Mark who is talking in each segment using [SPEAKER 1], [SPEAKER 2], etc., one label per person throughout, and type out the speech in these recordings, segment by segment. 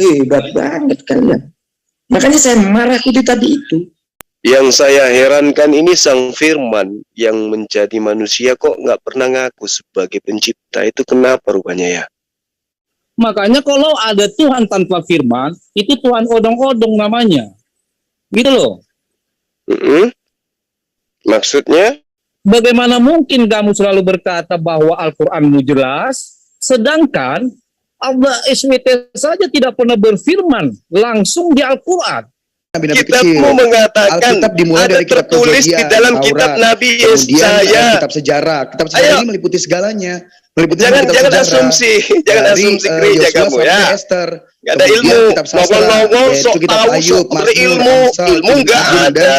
[SPEAKER 1] Hebat banget kalian. Makanya saya marah tadi itu.
[SPEAKER 2] Yang saya herankan ini Sang Firman yang menjadi manusia kok nggak pernah ngaku sebagai pencipta. Itu kenapa rupanya ya?
[SPEAKER 3] Makanya kalau ada Tuhan tanpa firman, itu Tuhan odong-odong namanya. Gitu loh.
[SPEAKER 2] Maksudnya?
[SPEAKER 3] Bagaimana mungkin kamu selalu berkata bahwa Al-Quranmu jelas, sedangkan Allah SWT saja tidak pernah berfirman langsung di Al-Quran.
[SPEAKER 2] Kitabmu mengatakan ada tertulis di dalam kitab Nabi Yesaya.
[SPEAKER 1] Kitab sejarah ini meliputi segalanya.
[SPEAKER 2] Jangan asumsi gereja kamu ya. Gak ada ilmu, ngomong-ngomong sok tahu, sok berilmu, ilmu nggak ada.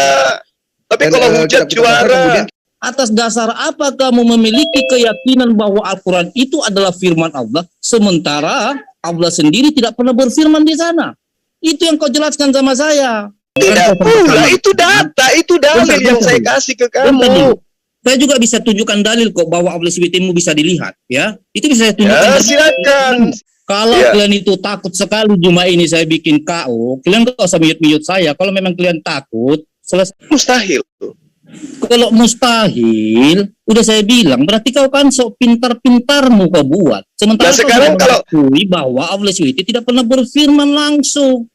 [SPEAKER 2] Tapi kalau hujat juara.
[SPEAKER 3] Atas dasar apa kamu memiliki keyakinan bahwa Al-Quran itu adalah firman Allah, sementara Allah sendiri tidak pernah berfirman di sana? Itu yang kau jelaskan sama saya.
[SPEAKER 2] Tidak pula, itu data, itu dalil yang saya kasih ke kamu.
[SPEAKER 3] Saya juga bisa tunjukkan dalil kok bahwa Allah SWT-mu bisa dilihat, ya. Itu bisa saya tunjukkan.
[SPEAKER 2] Ya, silakan.
[SPEAKER 3] Kalau kalian itu takut sekali cuma ini saya bikin KO, kalian gak usah mute saya. Kalau memang kalian takut, selesai.
[SPEAKER 2] Mustahil.
[SPEAKER 3] Kalau mustahil, udah saya bilang, berarti kau kan sok pintar-pintarmu kau buat. Sementara
[SPEAKER 2] sekarang kalau
[SPEAKER 3] bahwa Allah SWT tidak pernah berfirman langsung.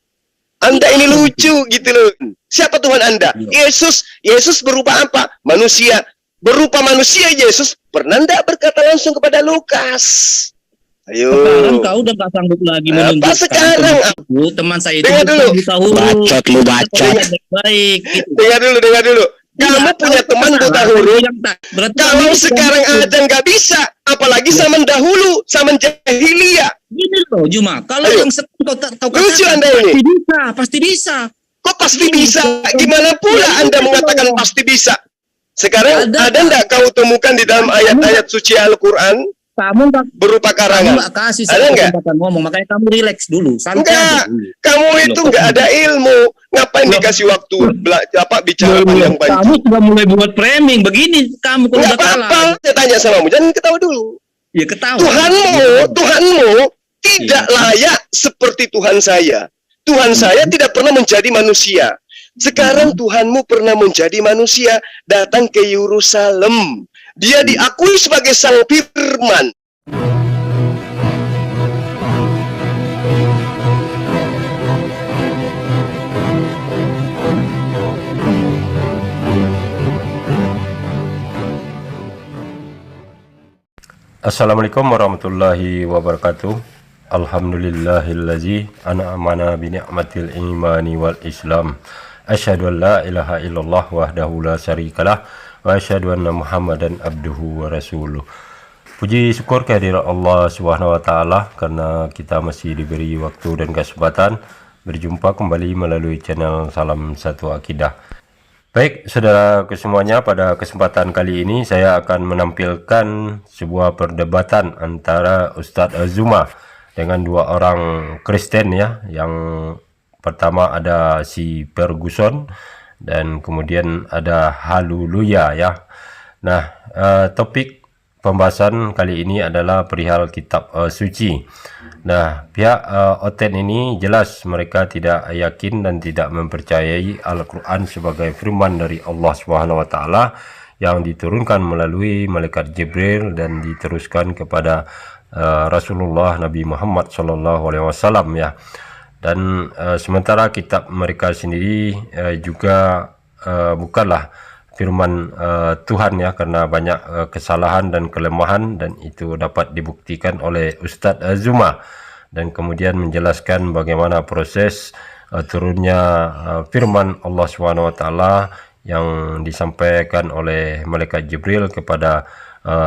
[SPEAKER 2] Anda ini lucu gitu loh. Siapa Tuhan Anda? Yesus berupa apa? Manusia. Berupa manusia Yesus pernah enggak berkata langsung kepada Lukas? Ayo.
[SPEAKER 3] Sekarang kau udah gak sanggup lagi menunjukkan.
[SPEAKER 2] Apa sekarang?
[SPEAKER 3] Teman saya itu
[SPEAKER 2] dengar dulu.
[SPEAKER 3] Bacot lu bacot. Baik.
[SPEAKER 2] Dengar dulu. Kamu punya teman buta huruf. Kalau sekarang aja nggak bisa, apalagi zaman dahulu, zaman jahiliyah.
[SPEAKER 3] Gini loh, Juma. Kalau yang kau
[SPEAKER 2] lucu Anda ini.
[SPEAKER 3] Pasti bisa.
[SPEAKER 2] Kok pasti bisa? Gimana pula Anda mengatakan pasti bisa? Sekarang ada nggak kau temukan di dalam ayat-ayat suci Al-Quran berupa karangan?
[SPEAKER 3] Kamu nggak kasih saya kesempatan ngomong, makanya kamu relax dulu.
[SPEAKER 2] Enggak, kamu itu nggak ada ilmu. Ngapain dikasih waktu bicara panjang-panjang?
[SPEAKER 3] Kamu sudah mulai buat framing begini. Kamu kalau
[SPEAKER 2] nggak apa-apa. Saya tanya sama kamu, jangan ketawa dulu.
[SPEAKER 3] Ya ketawa.
[SPEAKER 2] Tuhanmu tidak layak seperti Tuhan saya. Tuhan saya tidak pernah menjadi manusia. Sekarang Tuhanmu pernah menjadi manusia, datang ke Yerusalem. Dia diakui sebagai Sang Firman.
[SPEAKER 4] Assalamualaikum warahmatullahi wabarakatuh. Alhamdulillahillazi an'amana bi ni'matil imani wal islam. Asyhadu an la ilaha illallah wahdahu la syarikalah wa asyhadu anna Muhammadan abduhu wa rasuluh. Puji syukur kehadirat Allah Subhanahu wa taala karena kita masih diberi waktu dan kesempatan berjumpa kembali melalui channel Salam Satu Akidah. Baik, saudara kesemuanya, pada kesempatan kali ini saya akan menampilkan sebuah perdebatan antara Ustadz Azuma dengan dua orang Kristen ya. Yang pertama ada si Ferguson dan kemudian ada Haleluya ya. Nah, topik pembahasan kali ini adalah perihal kitab suci. Nah, pihak Oten ini jelas mereka tidak yakin dan tidak mempercayai Al-Quran sebagai firman dari Allah SWT yang diturunkan melalui malaikat Jibril dan diteruskan kepada Rasulullah Nabi Muhammad SAW ya. Dan sementara kitab mereka sendiri juga bukanlah firman Tuhan ya, karena banyak kesalahan dan kelemahan, dan itu dapat dibuktikan oleh Ustadz Azuma, dan kemudian menjelaskan bagaimana proses turunnya firman Allah SWT yang disampaikan oleh malaikat Jibril kepada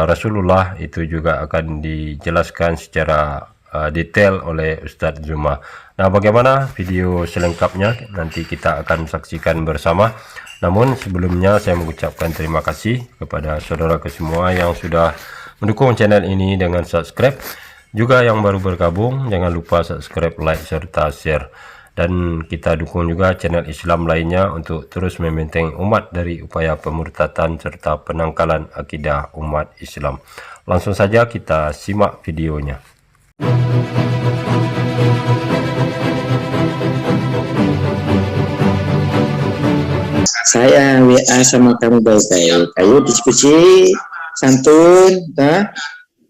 [SPEAKER 4] Rasulullah. Itu juga akan dijelaskan secara detail oleh Ustadz Zuma. Nah, bagaimana video selengkapnya nanti kita akan saksikan bersama. Namun sebelumnya saya mengucapkan terima kasih kepada saudara semua yang sudah mendukung channel ini dengan subscribe. Juga yang baru bergabung, jangan lupa subscribe, like, serta share. Dan kita dukung juga channel Islam lainnya untuk terus membenteng umat dari upaya pemurtatan serta penangkalan akidah umat Islam. Langsung saja kita simak videonya.
[SPEAKER 1] saya WA sama kamu baik-baik. Ayo diskusi santun,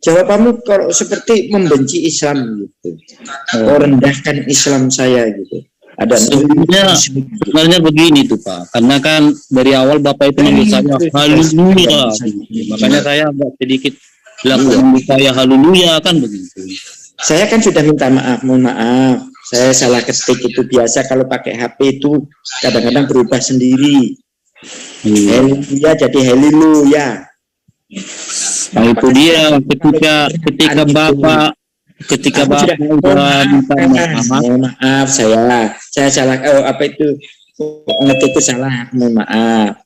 [SPEAKER 1] jawabanmu kalau seperti membenci Islam gitu, rendahkan Islam saya gitu. Ada
[SPEAKER 3] sebenarnya begini tuh Pak, karena kan dari awal Bapak itu manggil saya haleluya, makanya saya agak sedikit bilang saya haleluya kan begitu.
[SPEAKER 1] Saya kan sudah minta maaf, mohon maaf. Saya salah ketik itu biasa kalau pakai HP itu kadang-kadang berubah sendiri. Haleluya jadi haleluya.
[SPEAKER 3] Nah itu dia ketika Bapak udah minta
[SPEAKER 1] maaf saya salah apa itu ngetik itu salah, mohon maaf.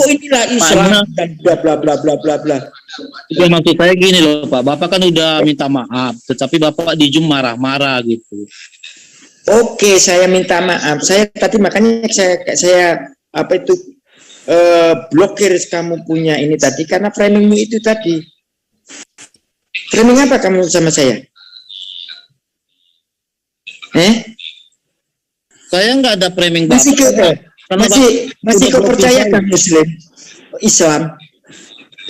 [SPEAKER 1] Inilah Islam dan bla bla bla bla bla bla.
[SPEAKER 3] Ya, maksud saya gini loh Pak, Bapak kan udah minta maaf, tetapi Bapak di Zoom marah-marah gitu.
[SPEAKER 1] Oke, saya minta maaf. Saya tadi makanya saya apa itu blokir kamu punya ini tadi karena framingmu itu tadi. Framing apa kamu sama saya?
[SPEAKER 3] Saya nggak ada framing Bapak.
[SPEAKER 1] Masih kau percaya kan Muslim Islam?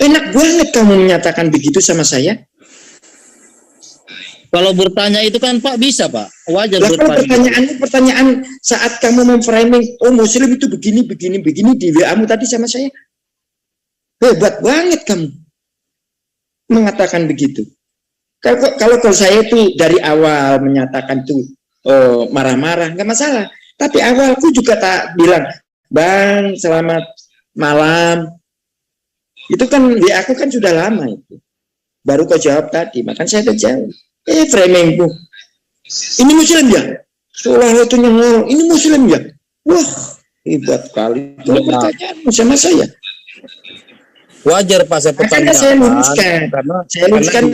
[SPEAKER 1] Enak banget kamu menyatakan begitu sama saya.
[SPEAKER 3] Kalau bertanya itu kan Pak bisa Pak, wajar
[SPEAKER 1] bertanya. Pertanyaan saat kamu memframing, oh Muslim itu begini di WA-mu tadi sama saya. Hebat banget kamu mengatakan begitu. Kalau saya itu dari awal menyatakan tuh marah-marah nggak masalah. Tapi awalku juga tak bilang, Bang, selamat malam. Itu kan WA aku kan sudah lama itu. Baru kau jawab tadi, makanya saya terjawab. Framingku. Ini Muslim ya? Seolah itu nyengol. Ini Muslim ya? Wah, hebat kali. Itu pertanyaanmu sama saya.
[SPEAKER 3] Wajar Pak saya pertanyaan.
[SPEAKER 1] Saya luruskan. Saya luruskan.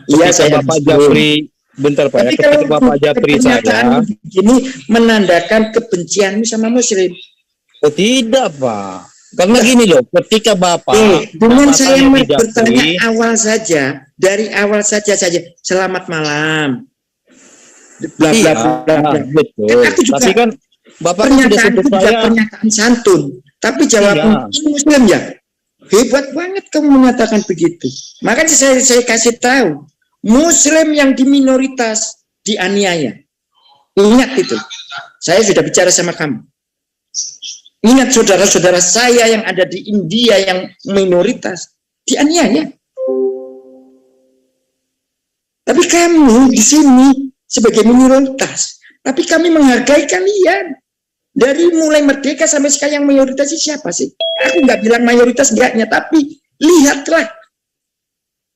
[SPEAKER 3] Iya, saya Bapak Japri. Bentar Pak, ya, ketika Bapak Japri saya
[SPEAKER 1] ini menandakan kebencianmu sama Muslim.
[SPEAKER 3] Oh tidak Pak, karena gini loh, ketika Bapak
[SPEAKER 1] dengan saya bertanya dari awal saja selamat malam, bla bla bla.
[SPEAKER 3] Betul.
[SPEAKER 1] Kan aku juga,
[SPEAKER 3] tapi kan Bapak
[SPEAKER 1] pernyataan santun, tapi jawabnya Muslim ya. Hebat banget kamu mengatakan begitu. Makanya saya kasih tahu. Muslim yang di minoritas dianiaya. Ingat itu. Saya sudah bicara sama kamu. Ingat saudara-saudara saya yang ada di India yang minoritas dianiaya. Tapi kamu di sini sebagai minoritas. Tapi kami menghargai kalian. Dari mulai merdeka sampai sekarang yang mayoritas siapa sih? Aku nggak bilang mayoritas enggaknya, tapi lihatlah.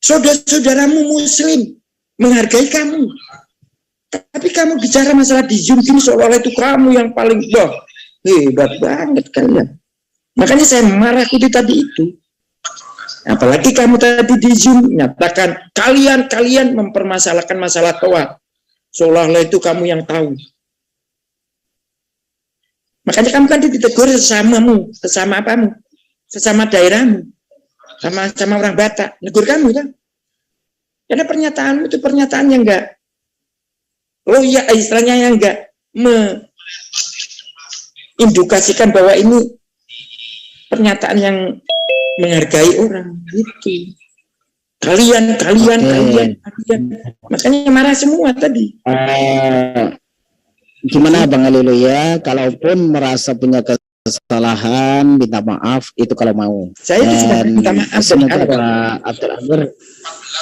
[SPEAKER 1] Saudara-saudaramu Muslim menghargai kamu, tapi kamu bicara masalah di Zoom ini seolah-olah itu kamu yang paling hebat banget kalian. Makanya saya marah tadi itu. Apalagi kamu tadi di Zoom nyatakan kalian mempermasalahkan masalah toa, seolah-olah itu kamu yang tahu. Makanya kamu kan ditegur sesama apamu, sesama daerahmu. Sama orang Batak, negur kamu kan? Karena pernyataanmu itu pernyataan yang enggak istilahnya yang enggak mengindukasikan bahwa ini pernyataan yang menghargai orang gitu. Kalian. Makanya marah semua tadi.
[SPEAKER 5] Gimana Bang Haleluya, kalaupun merasa punya kesalahan, minta maaf itu kalau mau.
[SPEAKER 1] Saya itu sudah minta maaf.
[SPEAKER 5] Semoga Pak Abdul Amir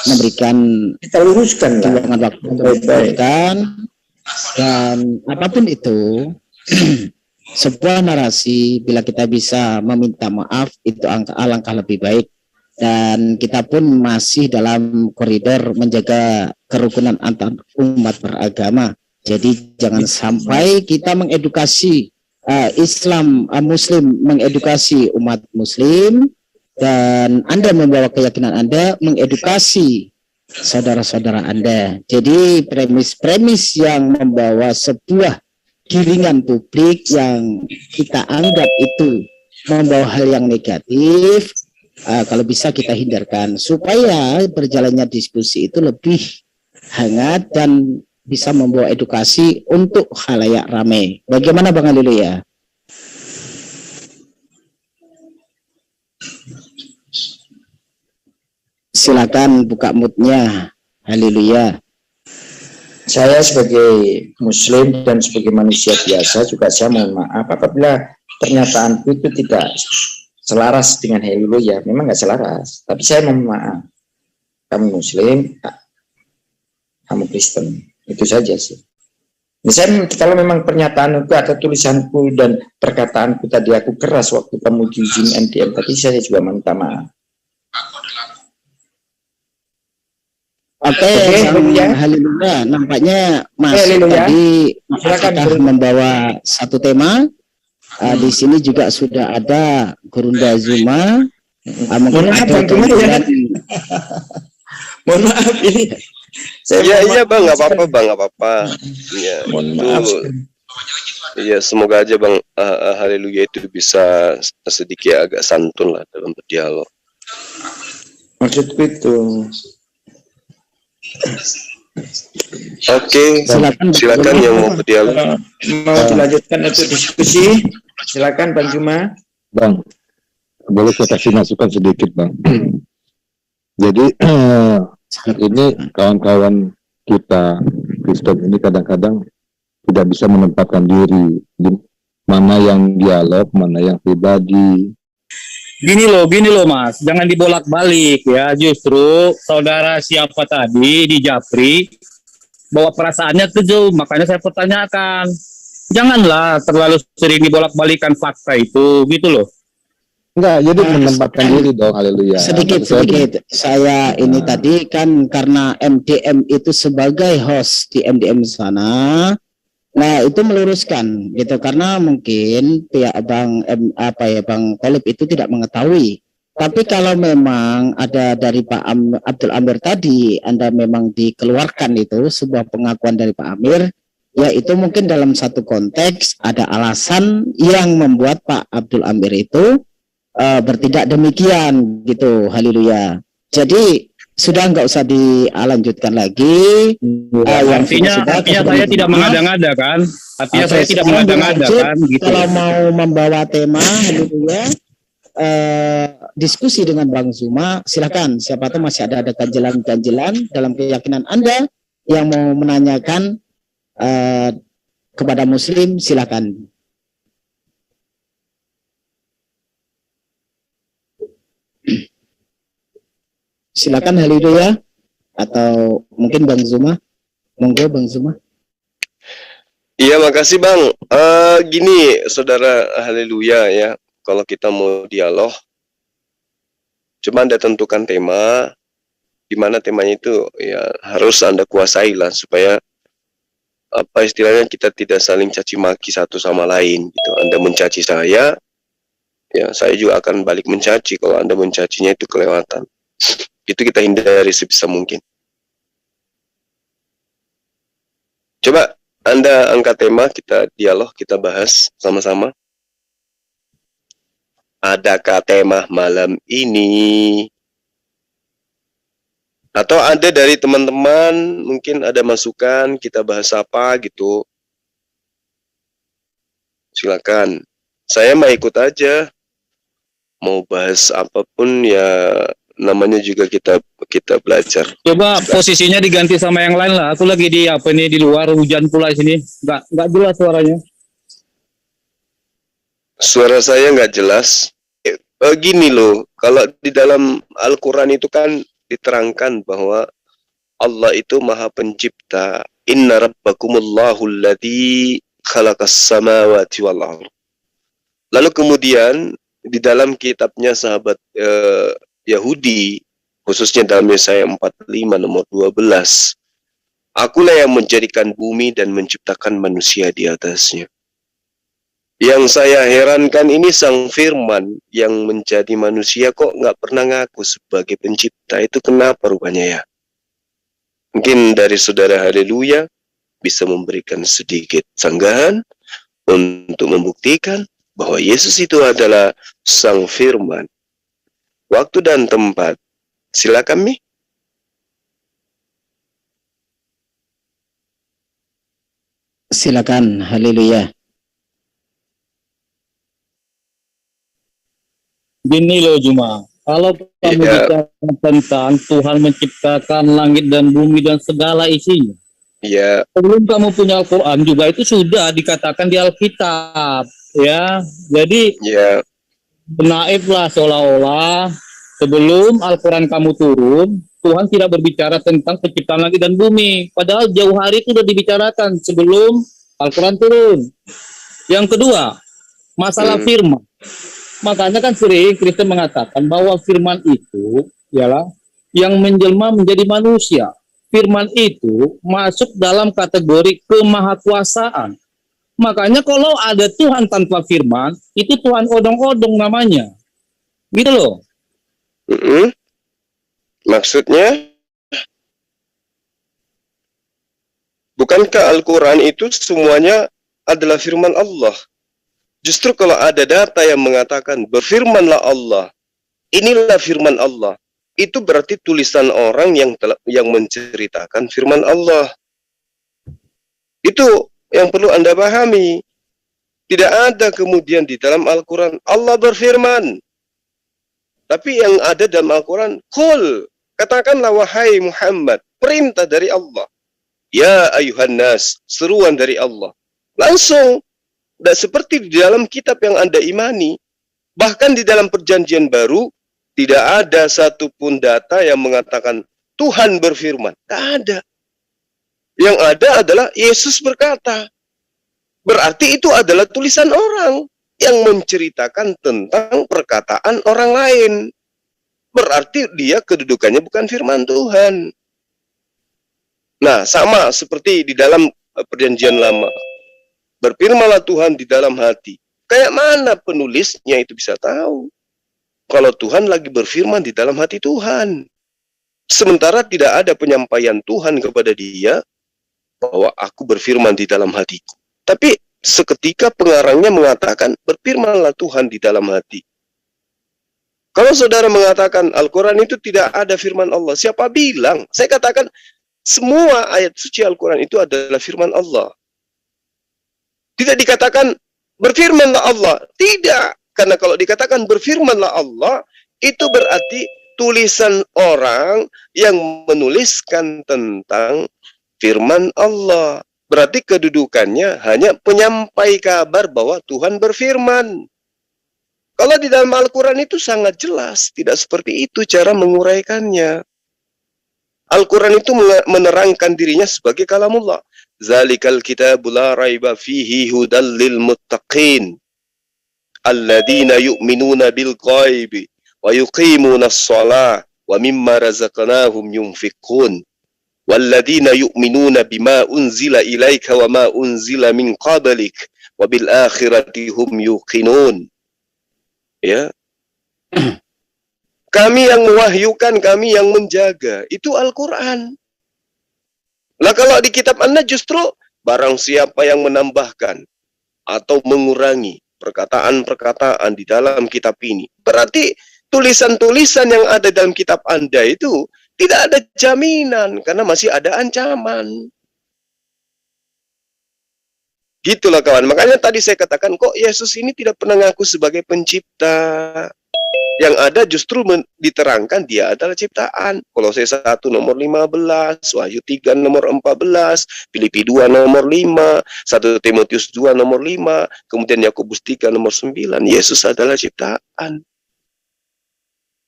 [SPEAKER 5] memberikan
[SPEAKER 1] kita luruskan
[SPEAKER 5] luangan waktu untuk memberikan, dan apapun itu sebuah narasi bila kita bisa meminta maaf itu alangkah lebih baik, dan kita pun masih dalam koridor menjaga kerukunan antar umat beragama. Jadi jangan sampai kita mengedukasi Muslim mengedukasi umat Muslim, dan Anda membawa keyakinan Anda mengedukasi saudara-saudara Anda. Jadi premis-premis yang membawa sebuah giringan publik yang kita anggap itu membawa hal yang negatif, kalau bisa kita hindarkan supaya berjalannya diskusi itu lebih hangat dan bisa membawa edukasi untuk khalayak ramai. Bagaimana Bang Haleluya? Silakan buka moodnya. Haleluya.
[SPEAKER 1] Saya sebagai muslim dan sebagai manusia biasa juga saya mohon maaf apabila pernyataanku itu tidak selaras dengan haleluya. Memang nggak selaras, tapi saya mohon maaf. Kamu muslim, kamu Kristen. Itu saja sih. Misalnya kalau memang pernyataan itu atau tulisanku dan perkataanku tadi aku keras waktu kamu di Zoom NTM tadi, saya juga minta maaf.
[SPEAKER 5] Oke, haleluya. Nampaknya Mas tadi sudah membawa satu tema. Di sini juga sudah ada Gurunda Zuma.
[SPEAKER 1] Mohon maaf Bang Zuma ya. Mohon maaf ini.
[SPEAKER 2] Iya Bang, nggak apa-apa Bang, nggak apa-apa. Ya,
[SPEAKER 1] mohon maaf.
[SPEAKER 2] Iya, semoga aja Bang Haleluya itu bisa sedikit agak santun lah dalam berdialog.
[SPEAKER 1] Maksudku itu.
[SPEAKER 2] Oke, silakan yang mau berdialog.
[SPEAKER 1] Mau dilanjutkan untuk diskusi? Silakan Bang Zuma.
[SPEAKER 6] Bang, boleh saya kasih masukan sedikit Bang. Jadi ini kawan-kawan kita Kristen ini kadang-kadang tidak bisa menempatkan diri, mana yang dialog, mana yang pribadi.
[SPEAKER 3] Gini loh Mas, jangan dibolak-balik ya. Justru saudara siapa tadi di Japri bawa perasaannya ke Zoom, makanya saya pertanyakan. Janganlah terlalu sering dibolak-balikan fakta itu, gitu loh.
[SPEAKER 6] Enggak, jadi menempatkan diri dong, haleluya.
[SPEAKER 5] Sedikit. Saya ini tadi kan karena MDM itu sebagai host di MDM sana. Nah, itu meluruskan gitu karena mungkin pihak Bang Thalib itu tidak mengetahui. Tapi kalau memang ada dari Pak Abdul Amir tadi, Anda memang dikeluarkan itu sebuah pengakuan dari Pak Amir, ya itu mungkin dalam satu konteks ada alasan yang membuat Pak Abdul Amir itu bertindak demikian gitu. Haleluya. Jadi sudah nggak usah dilanjutkan lagi.
[SPEAKER 3] Artinya saya tidak mengada-ngada kan? Artinya saya tidak mengada-ngada kan? Gitu.
[SPEAKER 5] Kalau mau membawa tema, haleluya, diskusi dengan Bang Zuma, silakan. Siapa tahu masih ada ganjilan-ganjilan dalam keyakinan Anda yang mau menanyakan kepada Muslim, silakan. Silakan haleluya, atau mungkin Bang Zuma. Monggo Bang Zuma.
[SPEAKER 2] Iya, makasih Bang. Gini, saudara haleluya ya. Kalau kita mau dialog, cuma Anda tentukan tema, di mana temanya itu ya harus Anda kuasai lah supaya apa istilahnya kita tidak saling caci maki satu sama lain gitu. Anda mencaci saya, ya saya juga akan balik mencaci kalau Anda mencacinya itu kelewatan. Itu kita hindari sebisa mungkin. Coba Anda angkat tema, kita dialog, kita bahas sama-sama. Adakah tema malam ini? Atau ada dari teman-teman, mungkin ada masukan, kita bahas apa gitu. Silakan. Saya mau ikut aja. Mau bahas apapun ya namanya juga kita belajar.
[SPEAKER 3] Coba posisinya diganti sama yang lain lah. Aku lagi di di luar, hujan pula sini. Nggak jelas suaranya.
[SPEAKER 2] Suara saya nggak jelas. Gini loh, kalau di dalam Al-Quran itu kan diterangkan bahwa Allah itu Maha Pencipta. Inna rabbakumullahu alladzi khalaqas samawati wal ardh. Lalu kemudian di dalam kitabnya sahabat Yahudi, khususnya dalam Yesaya 45 nomor 12, akulah yang menjadikan bumi dan menciptakan manusia di atasnya. Yang saya herankan ini Sang Firman yang menjadi manusia kok nggak pernah ngaku sebagai pencipta. Itu kenapa rupanya ya? Mungkin dari saudara haleluya bisa memberikan sedikit sanggahan untuk membuktikan bahwa Yesus itu adalah Sang Firman. Waktu dan tempat. Silakan Mi.
[SPEAKER 5] Silakan, haleluya.
[SPEAKER 3] Gini loh Juma, kalau kamu
[SPEAKER 2] Iya.
[SPEAKER 3] bicara tentang Tuhan menciptakan langit dan bumi dan segala isinya,
[SPEAKER 2] Ya,
[SPEAKER 3] sebelum kamu punya Al-Quran juga itu sudah dikatakan di Alkitab, ya. Jadi
[SPEAKER 2] ya,
[SPEAKER 3] naiflah seolah-olah sebelum Al-Quran kamu turun, Tuhan tidak berbicara tentang penciptaan langit dan bumi. Padahal jauh hari itu sudah dibicarakan sebelum Al-Quran turun. Yang kedua, masalah firman. Makanya kan sering Kristen mengatakan bahwa firman itu ialah yang menjelma menjadi manusia. Firman itu masuk dalam kategori kemahakuasaan. Makanya kalau ada Tuhan tanpa firman, itu Tuhan odong-odong namanya. Gitu loh.
[SPEAKER 2] mm-mm. Maksudnya, bukankah Al-Quran itu semuanya adalah firman Allah? Justru kalau ada data yang mengatakan berfirmanlah Allah, inilah firman Allah, itu berarti tulisan orang yang menceritakan firman Allah. Itu yang perlu Anda pahami. Tidak ada kemudian di dalam Al-Quran Allah berfirman. Tapi yang ada dalam Al-Quran, Qul, katakanlah wahai Muhammad, perintah dari Allah. Ya ayuhan nas, seruan dari Allah. Langsung, dan seperti di dalam kitab yang Anda imani, bahkan di dalam perjanjian baru, tidak ada satupun data yang mengatakan Tuhan berfirman. Tidak ada. Yang ada adalah Yesus berkata. Berarti itu adalah tulisan orang yang menceritakan tentang perkataan orang lain. Berarti dia kedudukannya bukan firman Tuhan. Nah, sama seperti di dalam perjanjian lama. Berfirmanlah Tuhan di dalam hati. Kayak mana penulisnya itu bisa tahu? Kalau Tuhan lagi berfirman di dalam hati Tuhan. Sementara tidak ada penyampaian Tuhan kepada dia bahwa aku berfirman di dalam hatiku. Tapi seketika pengarangnya mengatakan berfirmanlah Tuhan di dalam hati. Kalau saudara mengatakan Al-Quran itu tidak ada firman Allah, siapa bilang? Saya katakan semua ayat suci Al-Quran itu adalah firman Allah. Tidak dikatakan berfirmanlah Allah. Tidak. Karena kalau dikatakan berfirmanlah Allah, itu berarti tulisan orang yang menuliskan tentang firman Allah. Berarti kedudukannya hanya penyampai kabar bahwa Tuhan berfirman. Kalau di dalam Al-Quran itu sangat jelas. Tidak seperti itu cara menguraikannya. Al-Quran itu menerangkan dirinya sebagai kalamullah. Zalikal kitabu la raiba fihi hudal lil muttaqin. Alladzina yu'minuna bil ghaibi wa yuqimuna as-salah wa mimma razaqnahum yunfiqun. Walladzina yu'minuna bima unzila ilaika wa ma unzila min qablik wa bil akhirati hum yuqinun. Ya. Kami yang mewahyukan, kami yang menjaga. Itu Al-Quran. Lah kalau di kitab Anda justru barang siapa yang menambahkan atau mengurangi perkataan-perkataan di dalam kitab ini. Berarti tulisan-tulisan yang ada dalam kitab Anda itu tidak ada jaminan karena masih ada ancaman. Gitulah kawan. Makanya tadi saya katakan kok Yesus ini tidak pernah ngaku sebagai pencipta. Yang ada justru diterangkan dia adalah ciptaan. Kolose 1 nomor 15, Wahyu 3 nomor 14, Filipi 2 nomor 5, 1 Timotius 2 nomor 5, kemudian Yakobus 3 nomor 9. Yesus adalah ciptaan.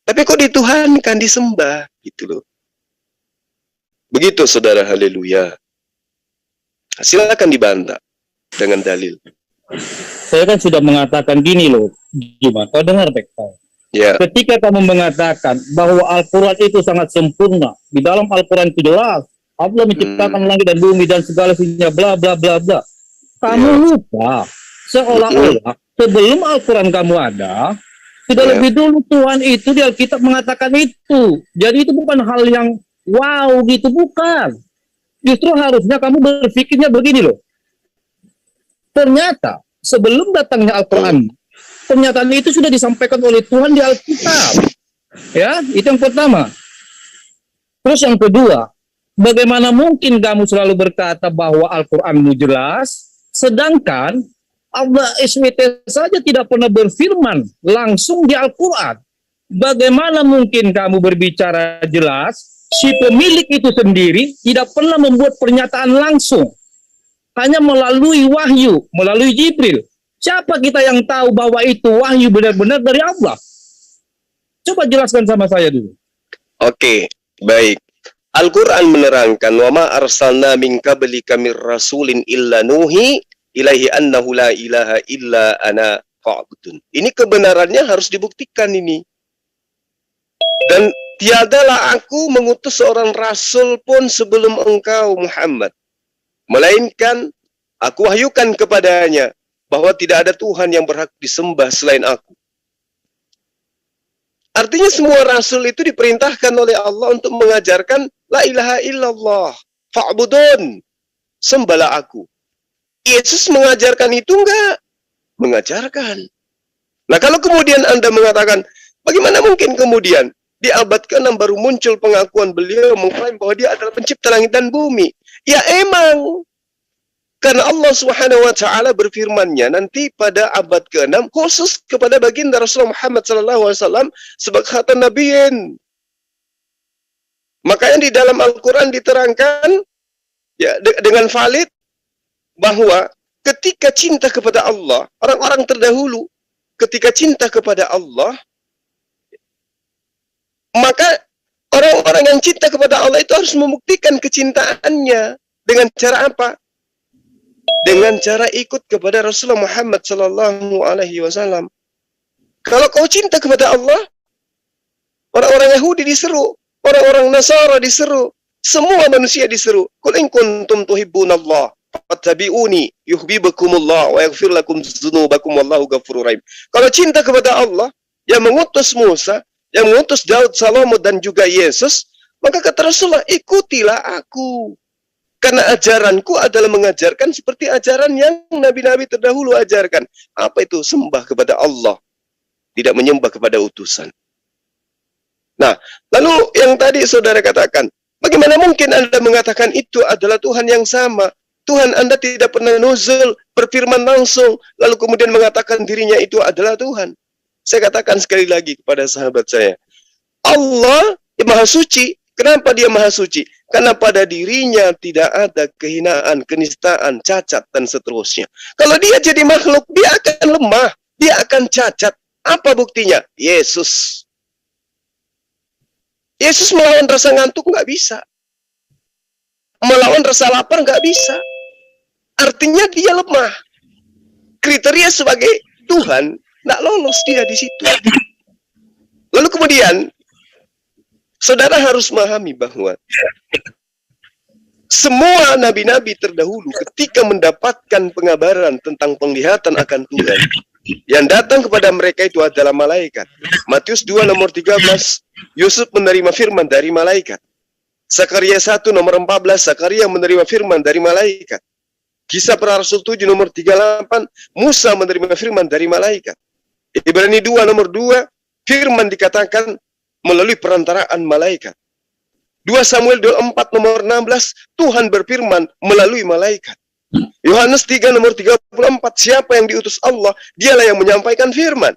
[SPEAKER 2] Tapi kok dituhankan, disembah gitu loh. Begitu saudara, haleluya. Silakan dibantah dengan dalil.
[SPEAKER 3] Saya kan sudah mengatakan gini loh, gimana? Kau dengar baik-baik.
[SPEAKER 2] Ya.
[SPEAKER 3] Ketika kamu mengatakan bahwa Al-Quran itu sangat sempurna, di dalam Al-Quran itu jelas Allah menciptakan langit dan bumi dan segala isinya, bla bla bla bla. Kamu lupa seolah-olah sebelum Al-Quran kamu ada, sudah lebih dulu Tuhan itu di Alkitab mengatakan itu. Jadi itu bukan hal yang wow gitu, bukan. Justru harusnya kamu berpikirnya begini loh. Ternyata sebelum datangnya Al-Quran, pernyataan itu sudah disampaikan oleh Tuhan di Alkitab. Ya, itu yang pertama. Terus yang kedua, bagaimana mungkin kamu selalu berkata bahwa Al-Quranmu jelas, Sedangkan Allah SWT saja tidak pernah berfirman langsung di Al-Quran. Bagaimana mungkin kamu berbicara jelas, si pemilik itu sendiri tidak pernah membuat pernyataan langsung. Hanya melalui wahyu, melalui Jibril. Siapa kita yang tahu bahwa itu wahyu benar-benar dari Allah? Coba jelaskan sama saya dulu.
[SPEAKER 2] Oke, baik. Al-Quran menerangkan, wa ma arsalna min qablika mir rasulin illa nuhi ilaihi annahu la ilaha illa ana fa'budun. Ini kebenarannya harus dibuktikan ini. Dan tiadalah aku mengutus seorang rasul pun sebelum engkau Muhammad, melainkan aku wahyukan kepadanya bahwa tidak ada Tuhan yang berhak disembah selain aku. Artinya semua rasul itu diperintahkan oleh Allah untuk mengajarkan la ilaha illallah fa'budun, sembahlah aku. Yesus mengajarkan itu enggak? Mengajarkan. Nah, kalau kemudian Anda mengatakan, bagaimana mungkin kemudian di abad ke-6 baru muncul pengakuan beliau mengklaim bahwa dia adalah pencipta langit dan bumi? Ya emang. Karena Allah Subhanahu wa taala berfirman-Nya nanti pada abad ke-6 khusus kepada baginda Rasulullah Muhammad sallallahu alaihi wasallam sebagai khatamun nabiyyin. Makanya di dalam Al-Qur'an diterangkan ya dengan valid bahwa ketika cinta kepada Allah, orang-orang terdahulu ketika cinta kepada Allah, maka orang-orang yang cinta kepada Allah itu harus membuktikan kecintaannya dengan cara apa? Dengan cara ikut kepada Rasulullah Muhammad sallallahu alaihi wasallam. Kalau kau cinta kepada Allah, orang-orang Yahudi diseru, orang-orang Nasara diseru, semua manusia diseru. Qul in kuntum tuhibbunallah fattabi'uni yuhibbukumullah wa yaghfir lakum dzunubakum wallahu ghafurur rahim. Kalau cinta kepada Allah yang mengutus Musa, yang mengutus Daud, Salomo dan juga Yesus, maka kata Rasulullah, ikutilah aku. Karena ajaranku adalah mengajarkan seperti ajaran yang nabi-nabi terdahulu ajarkan. Apa itu? Sembah kepada Allah, tidak menyembah kepada utusan. Nah, lalu yang tadi saudara katakan, bagaimana mungkin Anda mengatakan itu adalah Tuhan yang sama? Tuhan Anda tidak pernah nuzul, berfirman langsung, lalu kemudian mengatakan dirinya itu adalah Tuhan. Saya katakan sekali lagi kepada sahabat saya, Allah yang Maha Suci. Kenapa dia Maha Suci? Karena pada dirinya tidak ada kehinaan, kenistaan, cacat, dan seterusnya. Kalau dia jadi makhluk, dia akan lemah, dia akan cacat. Apa buktinya? Yesus. Yesus melawan rasa ngantuk nggak bisa. Melawan rasa lapar nggak bisa. Artinya dia lemah. Kriteria sebagai Tuhan nggak lolos dia di situ. Lalu kemudian saudara harus memahami bahwa semua nabi-nabi terdahulu ketika mendapatkan pengabaran tentang penglihatan akan Tuhan, yang datang kepada mereka itu adalah malaikat. Matius 2 nomor 13, Yusuf menerima firman dari malaikat. Zakaria 1 nomor 14, Zakaria menerima firman dari malaikat. Kisah para Rasul 7 nomor 38, Musa menerima firman dari malaikat. Ibrani 2 nomor 2, firman dikatakan melalui perantaraan malaikat. 2 Samuel 24 nomor 16, Tuhan berfirman melalui malaikat. Yohanes 3 nomor 34, siapa yang diutus Allah, dialah yang menyampaikan firman.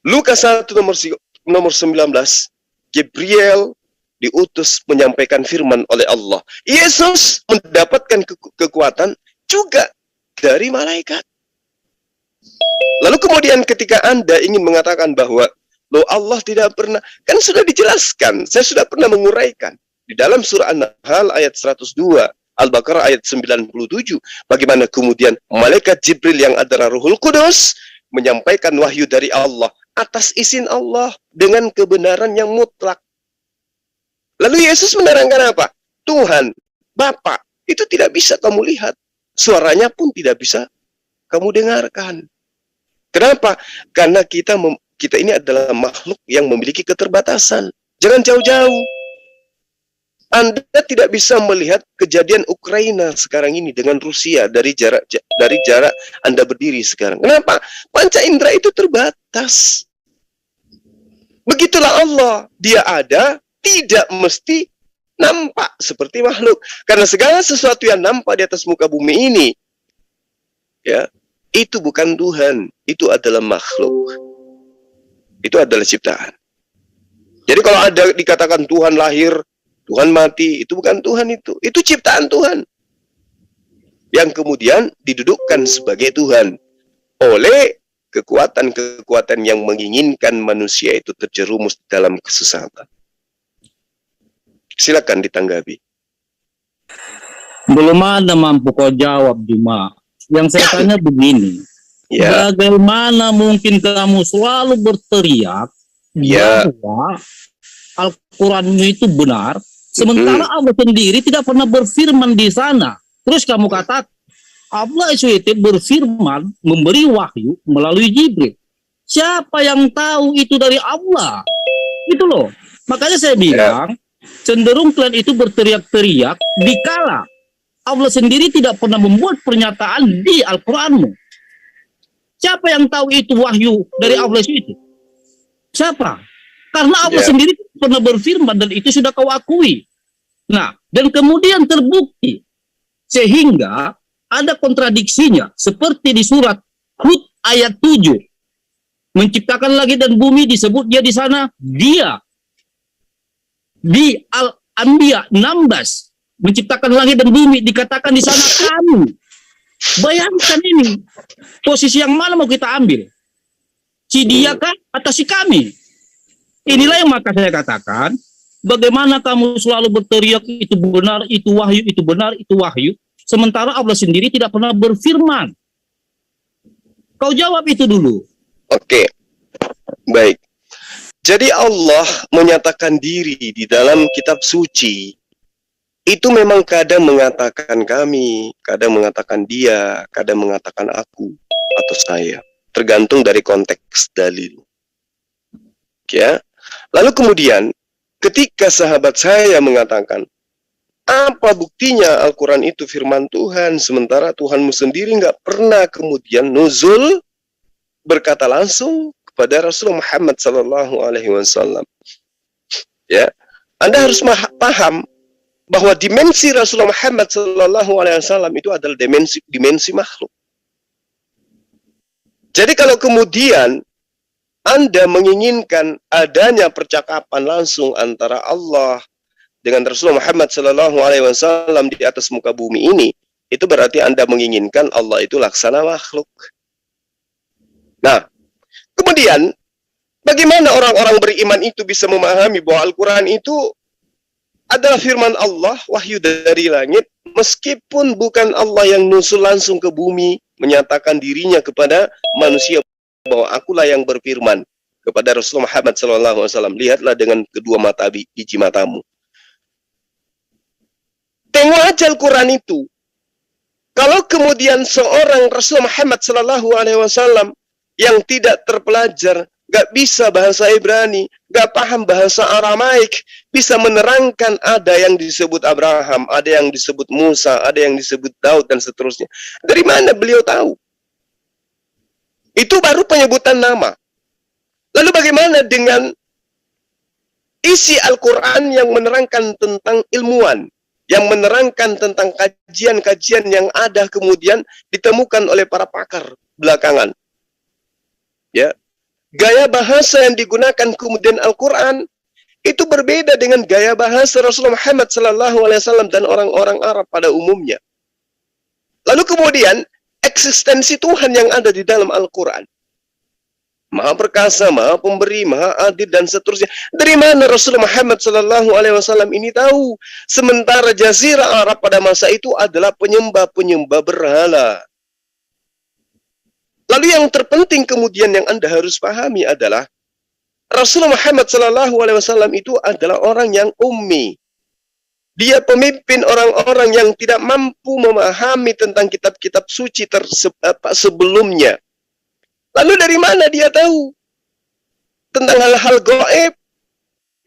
[SPEAKER 2] Lukas 1 nomor 19, Gabriel diutus menyampaikan firman oleh Allah. Yesus mendapatkan kekuatan juga dari malaikat. Lalu kemudian ketika Anda ingin mengatakan bahwa loh Allah tidak pernah, kan sudah dijelaskan, saya sudah pernah menguraikan di dalam surah An-Nahl ayat 102, Al-Baqarah ayat 97, bagaimana kemudian malaikat Jibril yang adalah Ruhul Kudus menyampaikan wahyu dari Allah atas izin Allah dengan kebenaran yang mutlak. Lalu Yesus menerangkan apa? Tuhan, Bapa, itu tidak bisa kamu lihat. Suaranya pun tidak bisa kamu dengarkan. Kenapa? Karena kita ini adalah makhluk yang memiliki keterbatasan. Jangan jauh-jauh. Anda tidak bisa melihat kejadian Ukraina sekarang ini dengan Rusia dari jarak Anda berdiri sekarang. Kenapa? Panca indera itu terbatas. Begitulah Allah. Dia ada, tidak mesti nampak seperti makhluk. Karena segala sesuatu yang nampak di atas muka bumi ini Ya, itu bukan Tuhan, itu adalah makhluk. Itu adalah ciptaan. Jadi kalau ada dikatakan Tuhan lahir, Tuhan mati, itu bukan Tuhan itu. Itu ciptaan Tuhan. Yang kemudian didudukkan sebagai Tuhan oleh kekuatan-kekuatan yang menginginkan manusia itu terjerumus dalam kesesatan. Silakan ditanggapi.
[SPEAKER 3] Belum ada mampu kau jawab, Juma. Yang saya tanya begini.
[SPEAKER 2] Ya,
[SPEAKER 3] Bagaimana mungkin kamu selalu berteriak
[SPEAKER 2] Ya.
[SPEAKER 3] bahwa Al-Quran itu benar, sementara Allah sendiri tidak pernah berfirman di sana. Terus kamu katakan Allah SWT berfirman memberi wahyu melalui Jibril. Siapa yang tahu itu dari Allah? Itu loh. Makanya saya bilang cenderung kalian itu berteriak-teriak dikala Allah sendiri tidak pernah membuat pernyataan di Al-Quranmu. Siapa yang tahu itu wahyu dari Allah itu? Siapa? Karena Allah sendiri pernah berfirman dan itu sudah kau akui. Nah, dan kemudian terbukti sehingga ada kontradiksinya seperti di surat Hud ayat 7. Menciptakan langit dan bumi disebut dia di sana dia. Di Al-Anbiya 16 menciptakan langit dan bumi dikatakan di sana kami. Bayangkan ini posisi yang mana mau kita ambil? Si dia kah atau si kami? Inilah yang maka saya katakan, bagaimana kamu selalu berteriak itu benar, itu wahyu, itu benar, itu wahyu, sementara Allah sendiri tidak pernah berfirman. Kau jawab itu dulu.
[SPEAKER 2] Oke. Baik. Jadi Allah menyatakan diri di dalam kitab suci. Itu memang kadang mengatakan kami, kadang mengatakan dia, kadang mengatakan aku atau saya. Tergantung dari konteks dalil. Ya. Lalu kemudian ketika sahabat saya mengatakan, apa buktinya Al-Quran itu firman Tuhan, sementara Tuhanmu sendiri nggak pernah kemudian nuzul berkata langsung kepada Rasulullah Muhammad SAW. Ya, Anda harus paham bahwa dimensi Rasulullah Muhammad SAW itu adalah dimensi makhluk. Jadi kalau kemudian Anda menginginkan adanya percakapan langsung antara Allah dengan Rasulullah Muhammad SAW di atas muka bumi ini, itu berarti Anda menginginkan Allah itu laksana makhluk. Nah, kemudian bagaimana orang-orang beriman itu bisa memahami bahwa Al-Quran itu adalah firman Allah, wahyu dari langit, meskipun bukan Allah yang nusul langsung ke bumi, menyatakan dirinya kepada manusia bahwa akulah yang berfirman kepada Rasulullah Muhammad SAW. Lihatlah dengan kedua mata biji matamu. Tengok aja Al-Quran itu. Kalau kemudian seorang Rasulullah Muhammad SAW yang tidak terpelajar, gak bisa bahasa Ibrani, gak paham bahasa Aramaik, bisa menerangkan ada yang disebut Abraham, ada yang disebut Musa, ada yang disebut Daud, dan seterusnya. Dari mana beliau tahu? Itu baru penyebutan nama. Lalu bagaimana dengan isi Al-Quran yang menerangkan tentang ilmuwan, yang menerangkan tentang kajian-kajian yang ada kemudian ditemukan oleh para pakar belakangan? Ya, gaya bahasa yang digunakan kemudian Al-Quran itu berbeda dengan gaya bahasa Rasulullah Muhammad SAW dan orang-orang Arab pada umumnya. Lalu kemudian eksistensi Tuhan yang ada di dalam Al-Quran, Maha perkasa, Maha pemberi, Maha adil, dan seterusnya. Dari mana Rasulullah Muhammad SAW ini tahu? Sementara Jazirah Arab pada masa itu adalah penyembah-penyembah berhala. Lalu yang terpenting kemudian yang Anda harus pahami adalah Rasulullah Muhammad SAW itu adalah orang yang ummi. Dia pemimpin orang-orang yang tidak mampu memahami tentang kitab-kitab suci sebelumnya. Lalu dari mana dia tahu tentang hal-hal gaib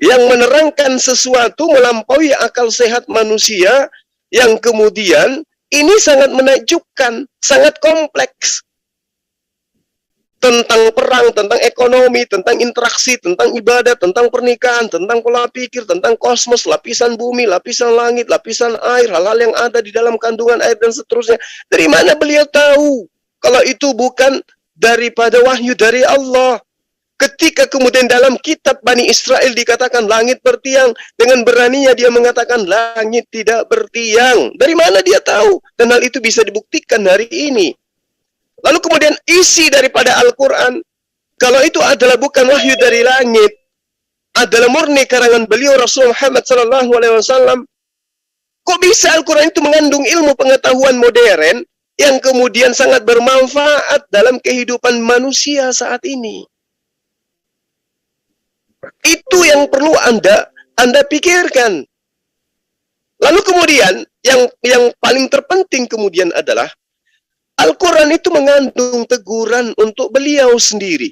[SPEAKER 2] yang menerangkan sesuatu melampaui akal sehat manusia, yang kemudian ini sangat menakjubkan, sangat kompleks. Tentang perang, tentang ekonomi, tentang interaksi, tentang ibadah, tentang pernikahan, tentang pola pikir, tentang kosmos, lapisan bumi, lapisan langit, lapisan air, hal-hal yang ada di dalam kandungan air, dan seterusnya. Dari mana beliau tahu? kalau itu bukan daripada wahyu dari Allah. Ketika kemudian dalam kitab Bani Israel dikatakan langit bertiang, dengan beraninya dia mengatakan langit tidak bertiang. Dari mana dia tahu? Dan hal itu bisa dibuktikan hari ini. Lalu kemudian isi daripada Al-Quran, kalau itu adalah bukan wahyu dari langit, adalah murni karangan beliau Rasulullah Muhammad SAW, kok bisa Al-Quran itu mengandung ilmu pengetahuan modern yang kemudian sangat bermanfaat dalam kehidupan manusia saat ini? Itu yang perlu Anda pikirkan. Lalu kemudian yang paling terpenting kemudian adalah Al-Quran itu mengandung teguran untuk beliau sendiri.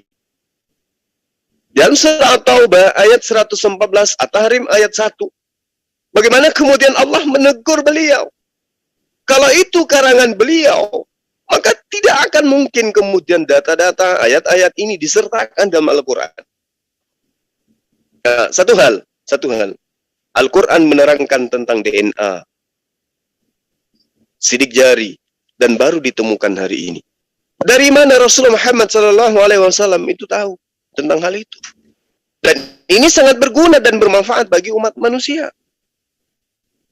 [SPEAKER 2] Dalam surah At-Taubah ayat 114, At-Tahrim ayat 1. Bagaimana kemudian Allah menegur beliau? Kalau itu karangan beliau, maka tidak akan mungkin kemudian data-data ayat-ayat ini disertakan dalam Al-Quran. Nah, satu hal. Al-Quran menerangkan tentang DNA, sidik jari, dan baru ditemukan hari ini. Dari mana Rasulullah Muhammad SAW itu tahu tentang hal itu? Dan ini sangat berguna dan bermanfaat bagi umat manusia.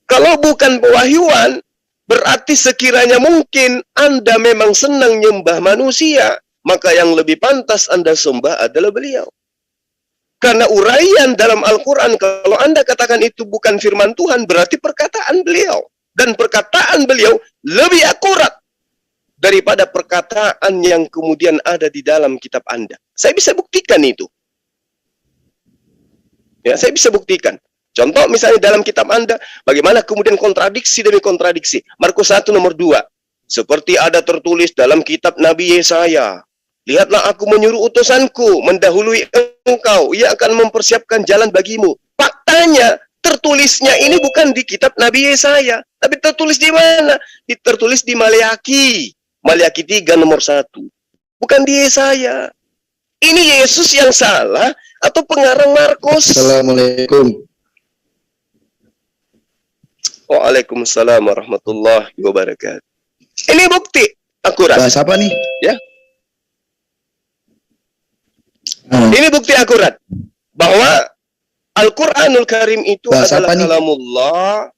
[SPEAKER 2] Kalau bukan pewahyuan, berarti sekiranya mungkin Anda memang senang nyembah manusia, maka yang lebih pantas Anda sembah adalah beliau. Karena uraian dalam Al-Quran, kalau Anda katakan itu bukan firman Tuhan, berarti perkataan beliau. Dan perkataan beliau lebih akurat daripada perkataan yang kemudian ada di dalam kitab Anda. Saya bisa buktikan itu. Ya, saya bisa buktikan. Contoh misalnya dalam kitab Anda, bagaimana kemudian kontradiksi demi kontradiksi. Markus 1 nomor 2. Seperti ada tertulis dalam kitab Nabi Yesaya. Lihatlah aku menyuruh utusanku mendahului engkau. Ia akan mempersiapkan jalan bagimu. Faktanya, tertulisnya ini bukan di kitab Nabi Yesaya. Tapi tertulis di mana? Tertulis di Maleaki. Maleaki 3 nomor 1. Bukan di Yesaya. Ini Yesus yang salah atau pengarang Markus?
[SPEAKER 7] Assalamualaikum.
[SPEAKER 2] Waalaikumsalam warahmatullahi wabarakatuh. Ini bukti akurat.
[SPEAKER 7] Bahas apa nih?
[SPEAKER 2] Ya. Ini bukti akurat bahwa Al-Quranul Karim itu adalah kalamullah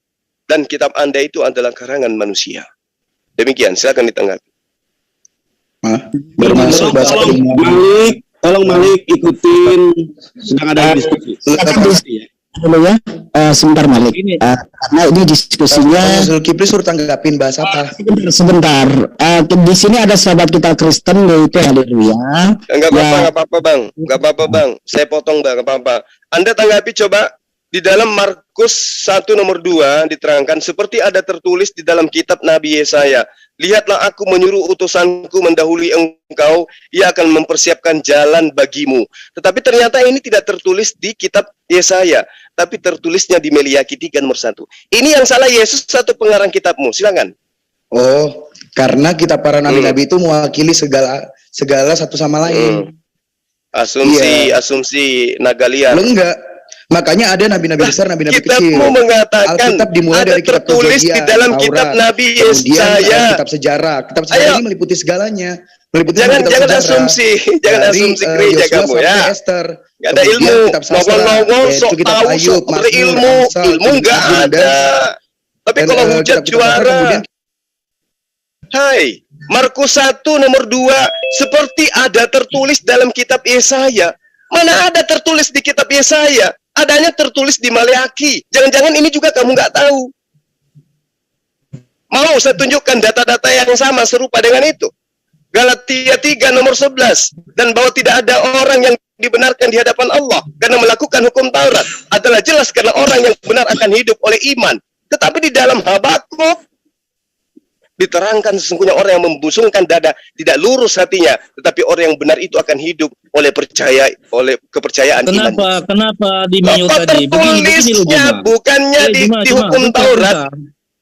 [SPEAKER 2] dan kitab Anda itu adalah karangan manusia. Demikian, silakan ditanggapi.
[SPEAKER 7] Bermasuk bahasa
[SPEAKER 8] Malik, tolong Malik ikutin, sedang ada diskusi.
[SPEAKER 5] Dulu ya, sebentar Malik. Karena ini diskusinya.
[SPEAKER 7] Zulkifli suruh tanggapin bahasa apa?
[SPEAKER 5] Sebentar. Di sini ada sahabat kita Kristen yaitu Haleluya.
[SPEAKER 2] Enggak apa-apa bang, enggak apa-apa bang. Saya potong bang, enggak apa-apa. Anda tanggapi coba di dalam Markus 1 nomor 2 diterangkan seperti ada tertulis di dalam kitab Nabi Yesaya. Lihatlah aku menyuruh utusanku mendahului engkau, ia akan mempersiapkan jalan bagimu. Tetapi ternyata ini tidak tertulis di kitab Yesaya, tapi tertulisnya di Maleaki 3 nomor 1. Ini yang salah Yesus atau pengarang kitabmu? Silakan.
[SPEAKER 7] Oh, karena kitab para nabi-nabi itu mewakili segala satu sama lain.
[SPEAKER 2] Asumsi Nagalia.
[SPEAKER 7] Lo enggak. Makanya ada nabi-nabi besar, nabi-nabi kecil.
[SPEAKER 2] Kitabmu mengatakan
[SPEAKER 7] Alkitab dimulai
[SPEAKER 2] ada
[SPEAKER 7] dari kitab
[SPEAKER 2] tertulis
[SPEAKER 7] Tobiah,
[SPEAKER 2] di dalam
[SPEAKER 7] Taurat,
[SPEAKER 2] kitab Nabi
[SPEAKER 7] kemudian
[SPEAKER 2] Yesaya.
[SPEAKER 7] Kitab sejarah. Kitab sejarah ini meliputi segalanya. Meliputi
[SPEAKER 2] Jangan
[SPEAKER 7] sejarah.
[SPEAKER 2] asumsi, jangan
[SPEAKER 7] Dari,
[SPEAKER 2] asumsi gereja
[SPEAKER 7] Yosua
[SPEAKER 2] kamu
[SPEAKER 7] sampai
[SPEAKER 2] ya.
[SPEAKER 7] Esther.
[SPEAKER 2] Gak ada
[SPEAKER 7] Kemudian
[SPEAKER 2] ilmu,
[SPEAKER 7] kitab sastra,
[SPEAKER 2] ngomong-ngomong
[SPEAKER 7] yaitu
[SPEAKER 2] sok
[SPEAKER 7] kitab
[SPEAKER 2] tahu,
[SPEAKER 7] Ayub,
[SPEAKER 2] sok
[SPEAKER 7] Mazmur,
[SPEAKER 2] berilmu,
[SPEAKER 7] Amsal,
[SPEAKER 2] ilmu nggak
[SPEAKER 7] Kemudian
[SPEAKER 2] ada. Tapi kalau hujat
[SPEAKER 7] kitab-kitab
[SPEAKER 2] juara.
[SPEAKER 7] kemudian
[SPEAKER 2] Hai, Markus 1 nomor 2 seperti ada tertulis dalam kitab Yesaya. Mana ada tertulis di kitab Yesaya? Adanya tertulis di Maleaki. Jangan-jangan ini juga kamu nggak tahu. Mau saya tunjukkan data-data yang sama serupa dengan itu. Galatia 3 nomor 11. Dan bahwa tidak ada orang yang dibenarkan di hadapan Allah karena melakukan hukum Taurat adalah jelas karena orang yang benar akan hidup oleh iman. Tetapi di dalam Habakuk diterangkan sesungguhnya orang yang membusungkan dada tidak lurus hatinya, tetapi orang yang benar itu akan hidup oleh kepercayaan iman.
[SPEAKER 3] Kenapa di Mio tadi?
[SPEAKER 2] Tertulisnya bukannya di hukum Taurat.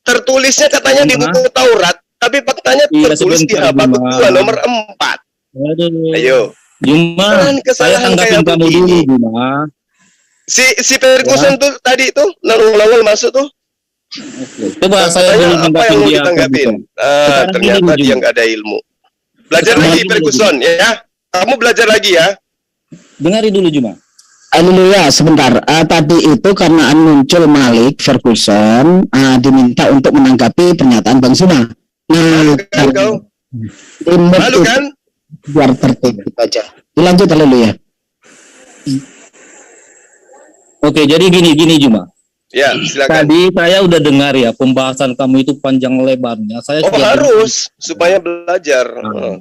[SPEAKER 2] Tertulisnya katanya di buku Taurat, tapi faktanya tertulis di Habakuk 2 nomor 4. Ayo.
[SPEAKER 3] Juma, saya tanggapin kamu dulu, Juma.
[SPEAKER 2] Si Ferguson tuh tadi tuh nongol masuk tuh.
[SPEAKER 3] Coba saya dulu
[SPEAKER 2] apa yang mau
[SPEAKER 3] dia.
[SPEAKER 2] ditanggapin? Ternyata dia nggak ada ilmu. Belajar lagi Ferguson ya. Kamu belajar lagi ya.
[SPEAKER 3] Dengari dulu Juma.
[SPEAKER 5] Haleluya, sebentar. Tadi itu karena muncul Malik Ferguson diminta untuk menanggapi pernyataan Bang Suna. Nah,
[SPEAKER 2] Kan kau?
[SPEAKER 5] imut
[SPEAKER 2] Malu
[SPEAKER 5] itu
[SPEAKER 2] kan?
[SPEAKER 5] biar tertib gitu aja. Dilanjut, haleluya.
[SPEAKER 3] Oke, jadi gini Juma.
[SPEAKER 2] Ya, silakan.
[SPEAKER 3] Tadi saya udah dengar ya pembahasan kamu itu panjang lebarnya. Saya
[SPEAKER 2] Oh,
[SPEAKER 3] sudah
[SPEAKER 2] harus supaya belajar.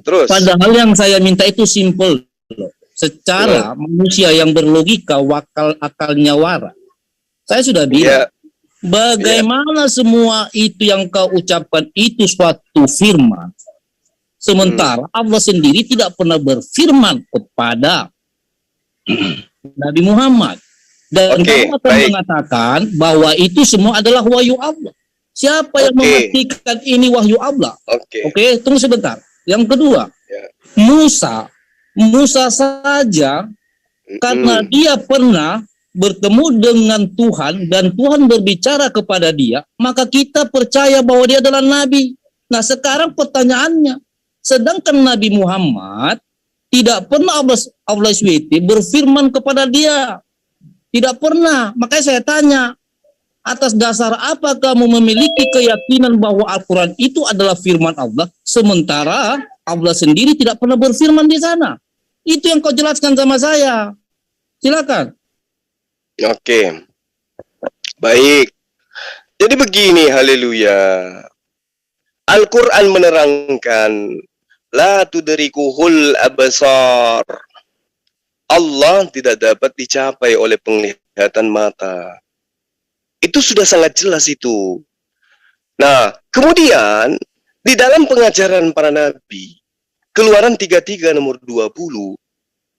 [SPEAKER 2] Terus.
[SPEAKER 3] Padahal yang saya minta itu simple loh. Secara manusia yang berlogika, akalnya waras. Saya sudah bilang,
[SPEAKER 2] Ya,
[SPEAKER 3] bagaimana semua itu yang kau ucapkan itu suatu firman. Sementara Allah sendiri tidak pernah berfirman kepada Nabi Muhammad. Dan
[SPEAKER 2] Oke,
[SPEAKER 3] kamu akan
[SPEAKER 2] baik.
[SPEAKER 3] mengatakan bahwa itu semua adalah wahyu Allah. Siapa yang
[SPEAKER 2] Oke.
[SPEAKER 3] memastikan ini wahyu Allah?
[SPEAKER 2] Oke.
[SPEAKER 3] Oke, tunggu sebentar. Yang kedua,
[SPEAKER 2] Ya.
[SPEAKER 3] Musa saja karena dia pernah bertemu dengan Tuhan dan Tuhan berbicara kepada dia, maka kita percaya bahwa dia adalah nabi. Nah, sekarang pertanyaannya, sedangkan Nabi Muhammad tidak pernah Allah SWT berfirman kepada dia. Tidak pernah. Makanya saya tanya, atas dasar apa kamu memiliki keyakinan bahwa Al-Quran itu adalah firman Allah, sementara Allah sendiri tidak pernah berfirman di sana? Itu yang kau jelaskan sama saya. Silakan.
[SPEAKER 2] Oke. Baik. Jadi begini, haleluya. Al-Quran menerangkan, la tudrikuhul absar. Allah tidak dapat dicapai oleh penglihatan mata. Itu sudah sangat jelas itu. Nah, kemudian di dalam pengajaran para nabi, Keluaran 33 nomor 20,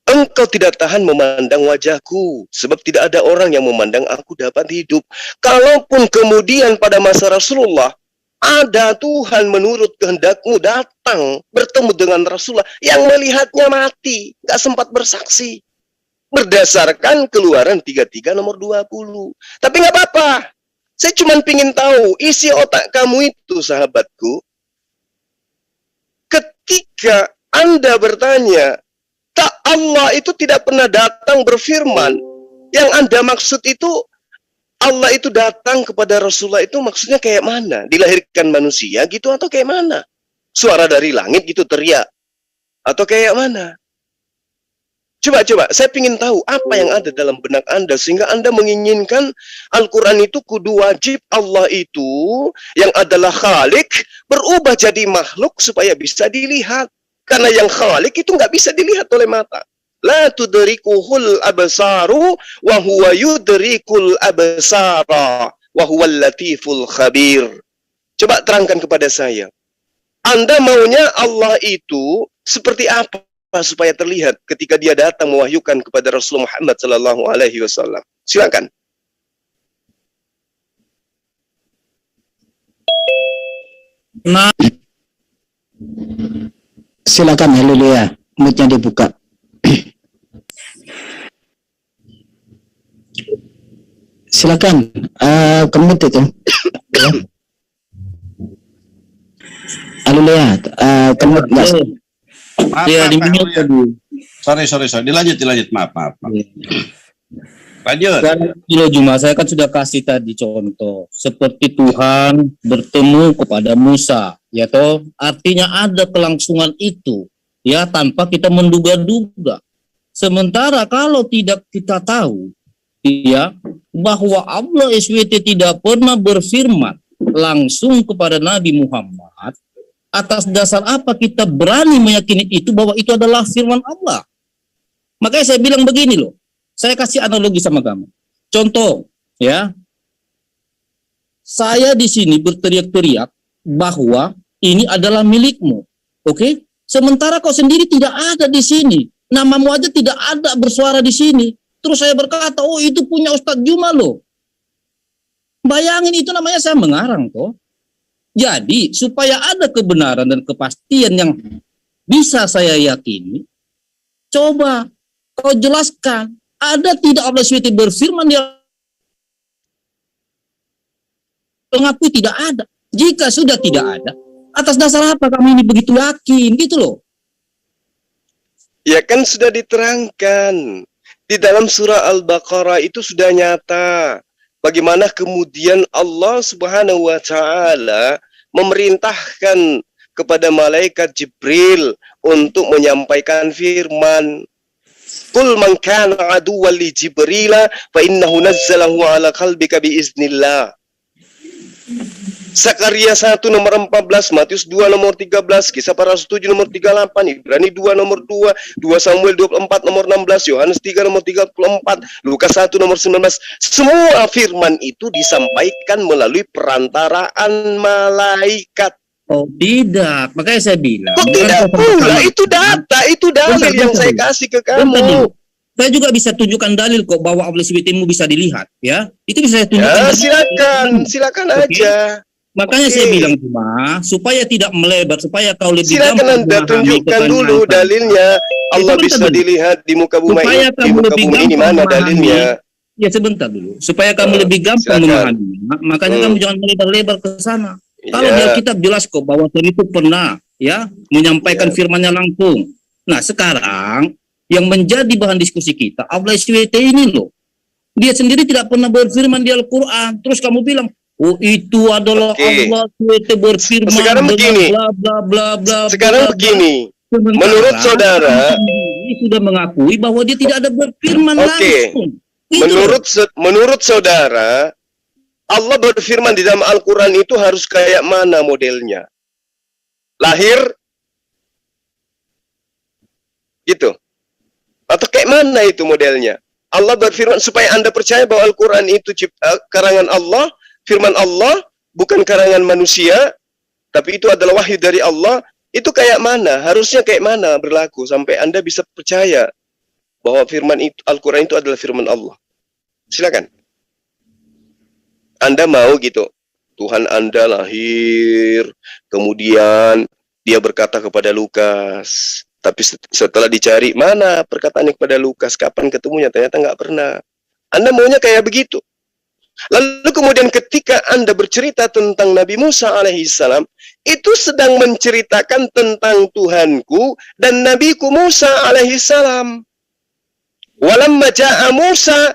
[SPEAKER 2] engkau tidak tahan memandang wajahku, sebab tidak ada orang yang memandang aku dapat hidup. Kalaupun kemudian pada masa Rasulullah, ada Tuhan menurut kehendakmu datang bertemu dengan Rasulullah yang melihatnya mati, gak sempat bersaksi. Berdasarkan Keluaran 33 nomor 20. Tapi nggak apa-apa. Saya cuma pingin tahu isi otak kamu itu, sahabatku. Ketika Anda bertanya, tak Allah itu tidak pernah datang berfirman. Yang Anda maksud itu Allah itu datang kepada Rasulullah itu maksudnya kayak mana? Dilahirkan manusia gitu atau kayak mana? Suara dari langit gitu teriak? Atau kayak mana? Coba, saya ingin tahu apa yang ada dalam benak Anda sehingga Anda menginginkan Al-Quran itu kudu wajib Allah itu yang adalah Khalik berubah jadi makhluk supaya bisa dilihat. Karena yang Khalik itu nggak bisa dilihat oleh mata. La tudrikuhul absaru wa huwa yudrikul absara wa huwal latiful khabir. Coba terangkan kepada saya. Anda maunya Allah itu seperti apa supaya terlihat ketika dia datang mewahyukan kepada Rasulullah Muhammad sallallahu alaihi wasallam? Silakan.
[SPEAKER 3] Nah,
[SPEAKER 5] Silakan, haleluya. Mic-nya dibuka. Silakan, kemut itu. Haleluya, kemut nggak?
[SPEAKER 8] Maaf,
[SPEAKER 3] dia
[SPEAKER 8] maaf,
[SPEAKER 3] di
[SPEAKER 8] Pak
[SPEAKER 3] mute
[SPEAKER 8] Haleluya.
[SPEAKER 3] tadi.
[SPEAKER 8] Sorry. Dilanjut. Maaf. Lanjut.
[SPEAKER 3] Dan Kilo Juma, saya kan sudah kasih tadi contoh seperti Tuhan bertemu kepada Musa, ya toh, artinya ada kelangsungan itu, ya, tanpa kita menduga-duga. Sementara kalau tidak kita tahu, ya, bahwa Allah SWT tidak pernah berfirman langsung kepada Nabi Muhammad, atas dasar apa kita berani meyakini itu bahwa itu adalah firman Allah? Makanya saya bilang begini loh. Saya kasih analogi sama kamu. Contoh, ya. Saya di sini berteriak-teriak bahwa ini adalah milikmu. Oke? Sementara kau sendiri tidak ada di sini. Namamu aja tidak ada bersuara di sini. Terus saya berkata, oh itu punya Ustadz Juma loh. Bayangin, itu namanya saya mengarang toh. Jadi, supaya ada kebenaran dan kepastian yang bisa saya yakini, coba kau jelaskan, ada tidak Allah SWT berfirman dia mengakui tidak ada. Jika sudah tidak ada, atas dasar apa kami ini begitu yakin gitu loh.
[SPEAKER 2] Ya kan sudah diterangkan. Di dalam surah Al-Baqarah itu sudah nyata. Bagaimana kemudian Allah Subhanahu wa Ta'ala memerintahkan kepada malaikat Jibril untuk menyampaikan firman. Qul man kana aduwwan li Jibrila fa innahu nazzalahu ala qalbika bi iznillah. Sakaria 1 nomor 14, Matius 2 nomor 13, Kisah Para Rasul 7 nomor 38, Ibrani 2 nomor 2, 2 Samuel 24 nomor 16, Yohanes 3 nomor 34, Lukas 1 nomor 19. Semua firman itu disampaikan melalui perantaraan malaikat.
[SPEAKER 3] Oh tidak, makanya saya bilang.
[SPEAKER 2] Kok tidak pula? Itu data, itu dalil yang saya kasih ke kamu.
[SPEAKER 3] Saya juga bisa tunjukkan dalil kok bahwa objektivitasmu bisa dilihat, ya. Itu bisa saya tunjukkan.
[SPEAKER 2] Ya, silakan aja.
[SPEAKER 3] Makanya saya bilang cuma supaya tidak melebar, supaya kau lebih
[SPEAKER 2] silakan Anda tunjukkan dulu dalilnya. Allah bisa dilihat di muka bumi ini. Di muka bumi ini mana dalilnya?
[SPEAKER 3] Ya sebentar dulu. Supaya kamu lebih gampang memahaminya, makanya kamu jangan melebar-lebar ke sana. Kalau di Alkitab jelas kok bahwa Tuhan itu pernah ya menyampaikan firman-Nya langsung. Nah, sekarang yang menjadi bahan diskusi kita, Allah SWT ini loh. Dia sendiri tidak pernah berfirman di Al-Qur'an. Terus kamu bilang, oh itu adalah Allah SWT berfirman.
[SPEAKER 2] Sekarang begini.
[SPEAKER 3] Bla bla bla bla.
[SPEAKER 2] Sekarang begini. Menurut saudara,
[SPEAKER 3] ini sudah mengakui bahwa dia tidak ada berfirman langsung.
[SPEAKER 2] Menurut saudara, Allah berfirman di dalam Al-Quran itu harus kayak mana modelnya? Lahir? Gitu. Atau kayak mana itu modelnya? Allah berfirman supaya Anda percaya bahwa Al-Quran itu karangan Allah, firman Allah, bukan karangan manusia, tapi itu adalah wahyu dari Allah. Itu kayak mana? Harusnya kayak mana berlaku sampai Anda bisa percaya bahwa firman itu, Al-Quran itu adalah firman Allah. Silakan. Anda mau gitu, Tuhan Anda lahir, kemudian dia berkata kepada Lukas, tapi setelah dicari, mana perkataannya kepada Lukas, kapan ketemunya, ternyata nggak pernah. Anda maunya kayak begitu. Lalu kemudian ketika Anda bercerita tentang Nabi Musa alaihissalam, itu sedang menceritakan tentang Tuhanku dan Nabiku Musa alaihissalam. Walamma ja'a Musa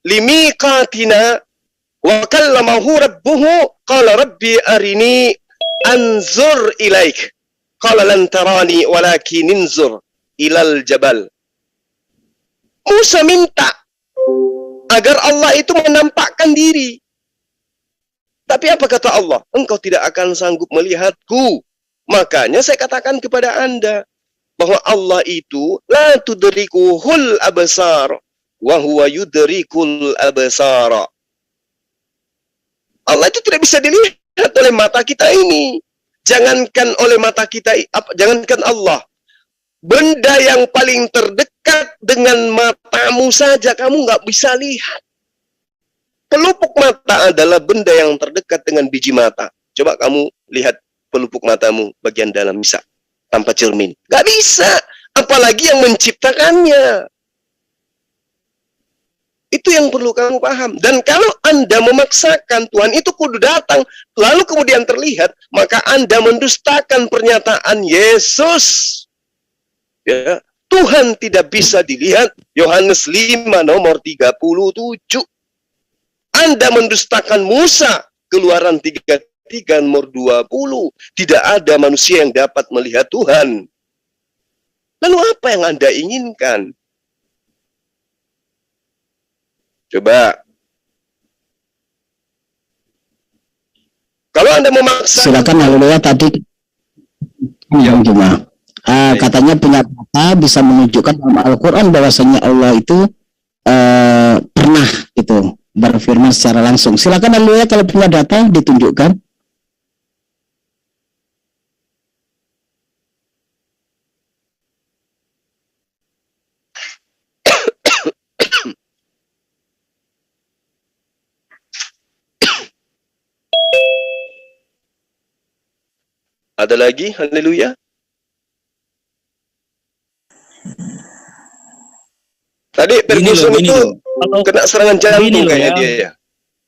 [SPEAKER 2] limiqatina wa kallamahu rabbuhu qala rabbi arini anzur ilaik qala lan tarani walakin inzur ilal jabal. Musa minta agar Allah itu menampakkan diri. Tapi apa kata Allah? Engkau tidak akan sanggup melihatku. Makanya saya katakan kepada Anda bahwa Allah itu la tudrikuhul absar wa huwa yudrikul absara. Allah itu tidak bisa dilihat oleh mata kita ini. Jangankan oleh mata kita, jangankan Allah. Benda yang paling terdekat dengan matamu saja kamu nggak bisa lihat. Pelupuk mata adalah benda yang terdekat dengan biji mata. Coba kamu lihat pelupuk matamu bagian dalam, bisa tanpa cermin. Nggak bisa. Apalagi yang menciptakannya. Itu yang perlu kamu paham. Dan kalau Anda memaksakan Tuhan itu kudu datang, lalu kemudian terlihat, maka Anda mendustakan pernyataan Yesus. Ya, Tuhan tidak bisa dilihat. Yohanes 5 nomor 37. Anda mendustakan Musa, Keluaran 33 nomor 20. Tidak ada manusia yang dapat melihat Tuhan. Lalu apa yang Anda inginkan? Coba. Kalau Anda memaksa.
[SPEAKER 5] Silakan haleluya tadi. Yang cuma. Katanya punya data bisa menunjukkan dalam Al-Quran bahwasanya Allah itu pernah gitu berfirman secara langsung. Silakan haleluya kalau punya data ditunjukkan.
[SPEAKER 2] Ada lagi? Haleluya. Tadi Ferguson itu kena serangan jantung kayaknya dia ya.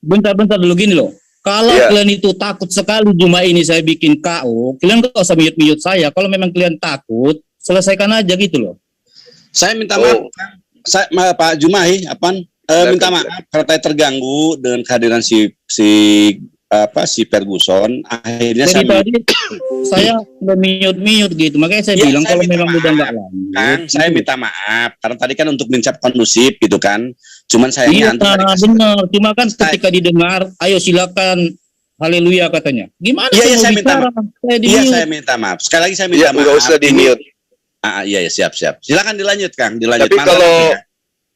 [SPEAKER 3] Bentar dulu gini loh. Kalau kalian itu takut sekali cuma ini saya bikin KO, kalian gak usah mute saya. Kalau memang kalian takut, Selesaikan aja gitu loh.
[SPEAKER 8] Saya minta maaf, Pak Jumahi, minta maaf karena saya terganggu dengan kehadiran si Ferguson. Akhirnya
[SPEAKER 3] Jadi tadi saya udah mute gitu, makanya saya bilang
[SPEAKER 8] saya
[SPEAKER 3] kalau
[SPEAKER 8] minta
[SPEAKER 3] memang
[SPEAKER 8] maaf,
[SPEAKER 3] udah nggak lanjut.
[SPEAKER 8] Kan, saya minta maaf karena tadi kan untuk mencap kondusif gitu kan. Cuman sayangnya
[SPEAKER 3] Iya benar, cuma kan ketika didengar, ayo silakan, haleluya katanya. Gimana
[SPEAKER 8] Iya,
[SPEAKER 3] mau
[SPEAKER 8] saya minta
[SPEAKER 3] bicara?
[SPEAKER 8] maaf.
[SPEAKER 3] Saya di
[SPEAKER 8] Iya,
[SPEAKER 3] mute.
[SPEAKER 8] saya minta maaf. Sekali lagi saya
[SPEAKER 2] Ya,
[SPEAKER 8] minta maaf.
[SPEAKER 2] nggak usah di mute.
[SPEAKER 8] Iya, siap. Silakan dilanjut, Kang. Dilanjut.
[SPEAKER 2] Tapi
[SPEAKER 8] Maaf, ya.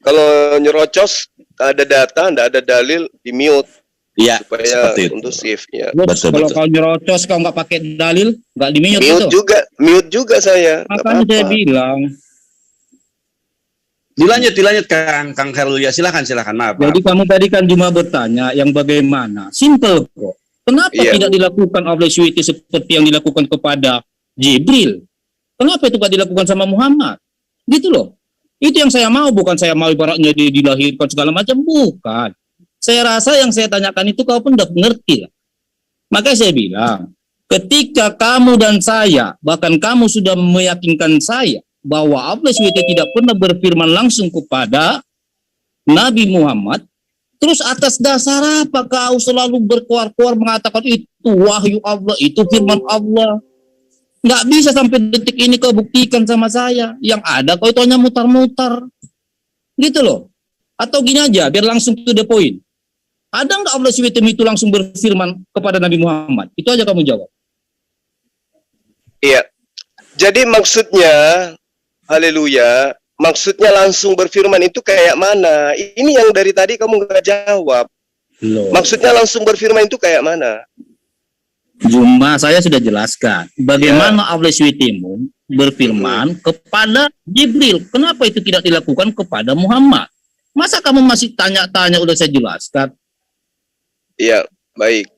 [SPEAKER 2] kalau nyerocos, ada data, nggak ada dalil, di mute
[SPEAKER 8] Iya,
[SPEAKER 2] supaya
[SPEAKER 8] seperti itu.
[SPEAKER 2] kondusif. Ya.
[SPEAKER 3] Kalau kau nyerocos, kau nggak pakai dalil, nggak di mute gitu.
[SPEAKER 2] Mute juga saya. nggak
[SPEAKER 3] Makanya saya
[SPEAKER 2] apa-apa.
[SPEAKER 3] bilang.
[SPEAKER 8] Dilanjut Kang Khairul. Ya, silakan. Maaf.
[SPEAKER 3] Jadi kamu tadi kan cuma bertanya yang bagaimana. Simple kok. Kenapa
[SPEAKER 2] Iya.
[SPEAKER 3] tidak dilakukan oleh Sweety seperti yang dilakukan kepada Jibril? Kenapa itu tidak dilakukan sama Muhammad? Gitu loh. Itu yang saya mau, bukan saya mau ibaratnya dilahirkan segala macam, bukan. Saya rasa yang saya tanyakan itu kau pun udah ngerti lah. Makanya saya bilang, ketika kamu dan saya, bahkan kamu sudah meyakinkan saya bahwa Allah SWT tidak pernah berfirman langsung kepada Nabi Muhammad, terus atas dasar apa kau selalu berkuar-kuar mengatakan itu wahyu Allah, itu firman Allah? Nggak bisa sampai detik ini kau buktikan sama saya. Yang ada kau itu hanya mutar-mutar. Gitu loh. Atau gini aja, biar langsung to the point. Ada nggak Allah SWT itu langsung berfirman kepada Nabi Muhammad? Itu aja kamu jawab.
[SPEAKER 2] Iya. Jadi maksudnya, haleluya, maksudnya langsung berfirman itu kayak mana? Ini yang dari tadi kamu nggak jawab.
[SPEAKER 3] Loh.
[SPEAKER 2] Maksudnya langsung berfirman itu kayak mana?
[SPEAKER 3] Cuma saya sudah jelaskan bagaimana Allah SWT berfirman kepada Jibril. Kenapa itu tidak dilakukan kepada Muhammad? Masa kamu masih tanya-tanya, udah saya jelaskan.
[SPEAKER 2] Iya, baik.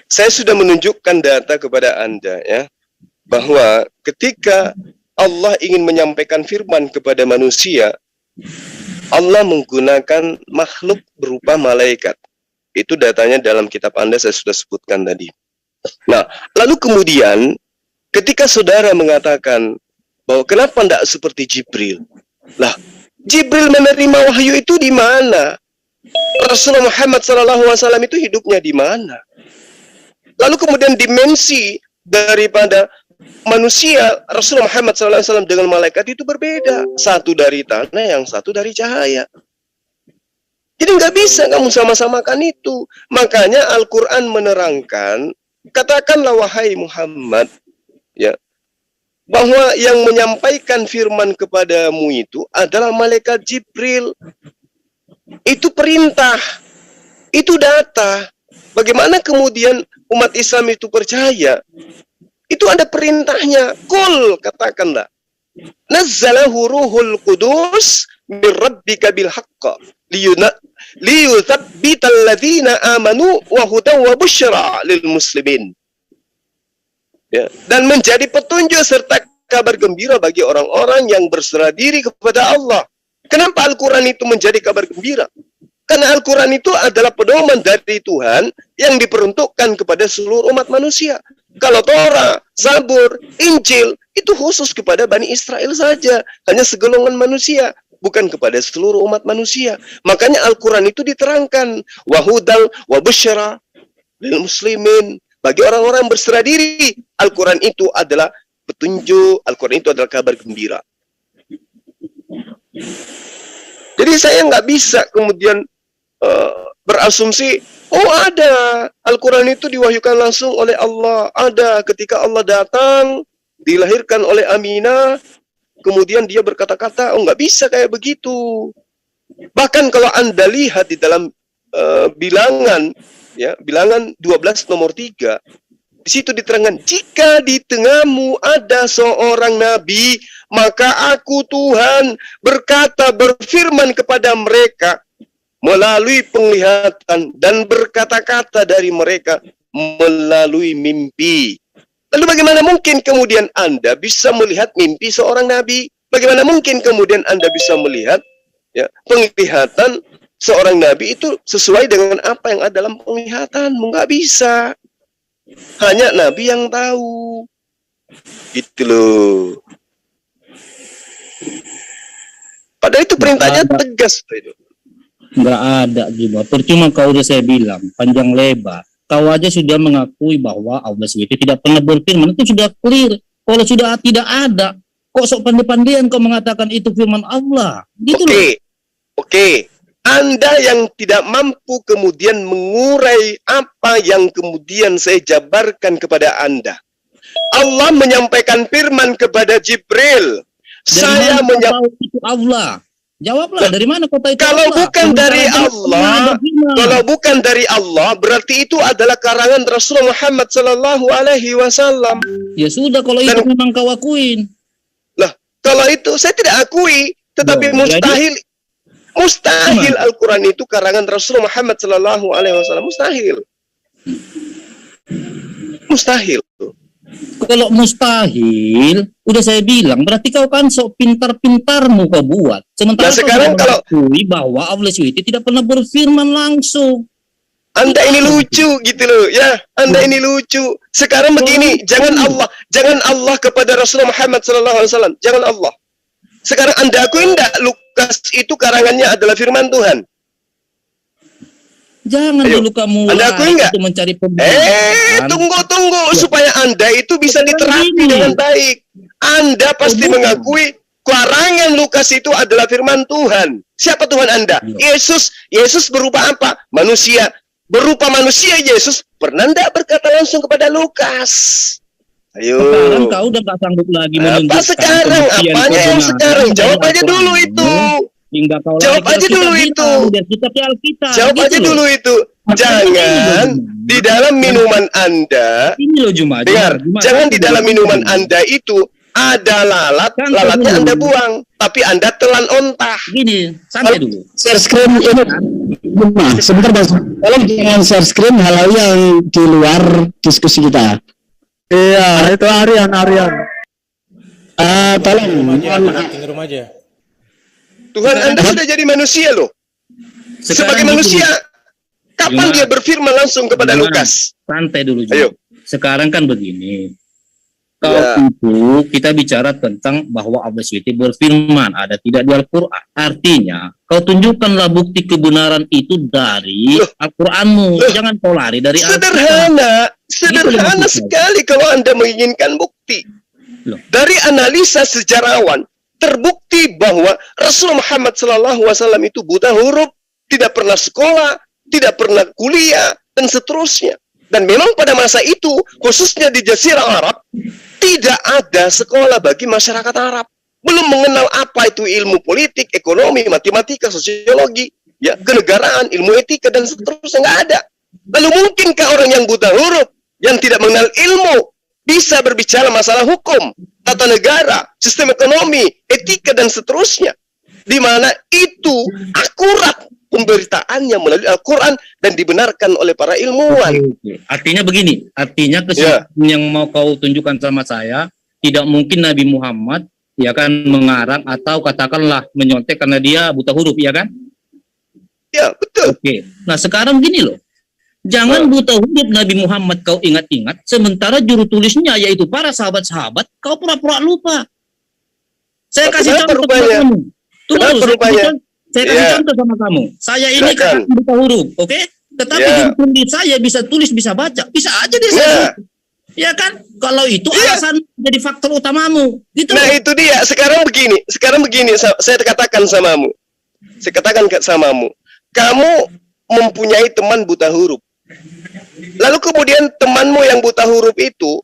[SPEAKER 2] Saya sudah menunjukkan data kepada Anda ya, bahwa ketika Allah ingin menyampaikan firman kepada manusia, Allah menggunakan makhluk berupa malaikat. Itu datanya dalam kitab Anda saya sudah sebutkan tadi. Nah, lalu kemudian ketika saudara mengatakan bahwa kenapa tidak seperti Jibril? Lah, Jibril menerima wahyu itu di mana? Rasulullah Muhammad SAW itu hidupnya di mana? Lalu kemudian dimensi daripada manusia Rasulullah Muhammad SAW dengan malaikat itu berbeda. Satu dari tanah, yang satu dari cahaya. Jadi nggak bisa kamu sama-samakan itu. Makanya Al-Quran menerangkan, katakanlah wahai Muhammad, ya, bahwa yang menyampaikan firman kepadamu itu adalah malaikat Jibril. Itu perintah, itu data. Bagaimana kemudian umat Islam itu percaya? Itu ada perintahnya. Qul, katakanlah. Nazzalahu ruhul qudus min rabbika bil haqqa liyuthabbital ladzina amanu wa hudan wa busyra lil muslimin. Ya, dan menjadi petunjuk serta kabar gembira bagi orang-orang yang berserah diri kepada Allah. Kenapa Al-Quran itu menjadi kabar gembira? Karena Al-Quran itu adalah pedoman dari Tuhan yang diperuntukkan kepada seluruh umat manusia. Kalau Torah, Zabur, Injil, itu khusus kepada Bani Israel saja. Hanya segolongan manusia, bukan kepada seluruh umat manusia. Makanya Al-Quran itu diterangkan. Wahudal, wabusyara, lil muslimin. Bagi orang-orang berserah diri, Al-Quran itu adalah petunjuk, Al-Quran itu adalah kabar gembira. Jadi saya nggak bisa kemudian berasumsi, oh ada, Al-Quran itu diwahyukan langsung oleh Allah. Ada, ketika Allah datang, dilahirkan oleh Aminah, kemudian dia berkata-kata, oh nggak bisa kayak begitu. Bahkan kalau Anda lihat di dalam bilangan, ya, bilangan 12 nomor 3, di situ diterangkan, jika di tengahmu ada seorang nabi, maka aku Tuhan berfirman kepada mereka melalui penglihatan dan berkata-kata dari mereka melalui mimpi. Lalu bagaimana mungkin kemudian Anda bisa melihat mimpi seorang nabi? Bagaimana mungkin kemudian Anda bisa melihat, ya, penglihatan seorang nabi itu sesuai dengan apa yang ada dalam penglihatanmu? Nggak bisa. Hanya nabi yang tahu. Gitu loh. Padahal itu perintahnya
[SPEAKER 3] ada.
[SPEAKER 2] tegas itu.
[SPEAKER 3] Nggak ada juga. Percuma kau udah saya bilang panjang lebar. Kau aja sudah mengakui bahwa Allah SWT tidak pernah berfirman, itu sudah clear. Kalau sudah tidak ada, kok sok pandai-pandaian kau mengatakan itu firman Allah? Gitu loh.
[SPEAKER 2] Oke. Anda yang tidak mampu kemudian mengurai apa yang kemudian saya jabarkan kepada Anda. Allah menyampaikan firman kepada Jibril. Saya
[SPEAKER 3] tahu itu Allah. Jawablah, dari mana kau tahu itu
[SPEAKER 2] kalau
[SPEAKER 3] Allah?
[SPEAKER 2] bukan dari Allah, kalau bukan dari Allah, berarti itu adalah karangan Rasulullah Muhammad Sallallahu Alaihi Wasallam.
[SPEAKER 3] Ya sudah, kalau itu memang kau akuin.
[SPEAKER 2] Lah, kalau itu saya tidak akui, tetapi mustahil Al-Quran itu karangan Rasulullah Muhammad Sallallahu Alaihi Wasallam. Mustahil.
[SPEAKER 3] Kalau mustahil, udah saya bilang, berarti kau kan sok pintar-pintarmu kau buat. Sementara
[SPEAKER 2] nah, sekarang kalau
[SPEAKER 3] mengakui bahwa Allah SWT tidak pernah berfirman langsung.
[SPEAKER 2] Anda ini lucu gitu loh, ya. Anda ini lucu. Sekarang begini, jangan Allah kepada Rasulullah Muhammad Sallallahu Alaihi Wasallam, jangan Allah. Sekarang Anda akui enggak Lukas itu karangannya adalah firman Tuhan?
[SPEAKER 3] Jangan dulu kamu
[SPEAKER 2] Anda akui enggak?
[SPEAKER 3] Mencari pembenaran.
[SPEAKER 2] Tunggu supaya Anda itu bisa diterapkan dengan baik. Anda pasti mengakui karangan Lukas itu adalah firman Tuhan. Siapa Tuhan Anda? Yesus. Yesus berupa apa? Manusia. Berupa manusia Yesus pernah enggak berkata langsung kepada Lukas? Ayo.
[SPEAKER 3] Sekarang kau udah gak sanggup lagi menunjukkan.
[SPEAKER 2] Apa sekarang? Apanya yang sekarang? Jawab aja dulu itu.
[SPEAKER 3] Hingga kau
[SPEAKER 2] jawab aja dulu itu. Jawab aja dulu itu. Jangan di dalam minuman Anda.
[SPEAKER 3] Ini loh Juma.
[SPEAKER 2] Dengar, jangan di dalam minuman Anda itu ada lalat, lalatnya Anda buang, tapi Anda telan ontah.
[SPEAKER 3] Gini, santai dulu.
[SPEAKER 5] Share screen ini, sebentar Bang. Tolong jangan share screen hal-hal yang di luar diskusi kita.
[SPEAKER 9] Iya, itu Aryan.
[SPEAKER 5] Tolong.
[SPEAKER 2] Tuhan Anda sudah jadi manusia loh. Sebagai manusia, kapan dia berfirman langsung kepada Lukas?
[SPEAKER 3] Santai dulu.
[SPEAKER 2] Ayo.
[SPEAKER 3] Sekarang kan begini. Kalau itu kita bicara tentang bahwa Allah SWT berfirman, ada tidak di Al-Quran. Artinya, kau tunjukkanlah bukti kebenaran itu dari Al-Quranmu. Jangan kau lari dari
[SPEAKER 2] Al-Quran. Sederhana sekali kalau Anda menginginkan bukti. Dari analisa sejarawan, terbukti bahwa Rasulullah Muhammad SAW itu buta huruf, tidak pernah sekolah, tidak pernah kuliah, dan seterusnya. Dan memang pada masa itu, khususnya di Jazirah Arab, tidak ada sekolah bagi masyarakat Arab. Belum mengenal apa itu ilmu politik, ekonomi, matematika, sosiologi, ya, kenegaraan, ilmu etika, dan seterusnya. Nggak ada. Lalu mungkinkah orang yang buta huruf, yang tidak mengenal ilmu, bisa berbicara masalah hukum, tata negara, sistem ekonomi, etika, dan seterusnya? Di mana itu akurat pemberitaannya melalui Al-Quran dan dibenarkan oleh para ilmuwan.
[SPEAKER 3] Artinya begini, artinya kesimpulan yang mau kau tunjukkan sama saya, tidak mungkin Nabi Muhammad ya kan mengarang atau katakanlah menyontek karena dia buta huruf, ya kan?
[SPEAKER 2] Ya, betul.
[SPEAKER 3] Oke. Nah, sekarang gini loh. Jangan buta huruf Nabi Muhammad kau ingat-ingat, sementara juru tulisnya yaitu para sahabat-sahabat kau pura-pura lupa. Saya kasih contoh kepada kamu. Saya kasih contoh sama kamu. Saya ini kan buta huruf, oke? Tetapi juru tulis saya bisa tulis, bisa baca. Bisa aja dia saya. Ya kan? Kalau itu alasan jadi faktor utamamu. Gitu.
[SPEAKER 2] Nah, itu dia. Sekarang begini, saya katakan samamu. Kamu mempunyai teman buta huruf. Lalu kemudian temanmu yang buta huruf itu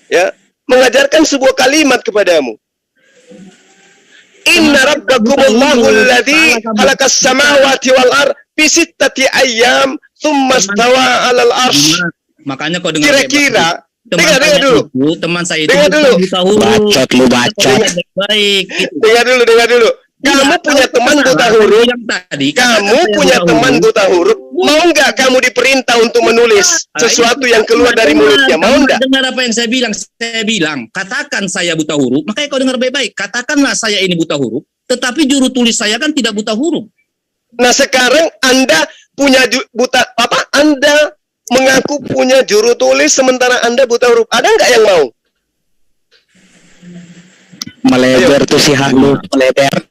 [SPEAKER 2] ya mengajarkan sebuah kalimat kepadamu. Inna rabbakumullahu alladzi khalaqas samawati wal ardh fi sittati ayyam tsumma istawa 'alal arsy.
[SPEAKER 3] Makanya kau dengar
[SPEAKER 2] kira-kira
[SPEAKER 3] dengar dulu. Teman saya itu buta huruf.
[SPEAKER 5] Bacot lu bacot.
[SPEAKER 3] Baik. Gitu.
[SPEAKER 2] Dengar dulu. Kamu punya teman buta huruf. Mau nggak kamu diperintah untuk menulis sesuatu yang keluar dari mulutnya? Mau nggak?
[SPEAKER 3] Dengar apa yang saya bilang? Saya bilang, katakan saya buta huruf. Makanya kau dengar baik-baik. Katakanlah saya ini buta huruf. Tetapi juru tulis saya kan tidak buta huruf.
[SPEAKER 2] Nah, sekarang Anda punya Anda mengaku punya juru tulis sementara Anda buta huruf. Ada nggak yang mau?
[SPEAKER 5] Melebar tuh si Hanu, melebar.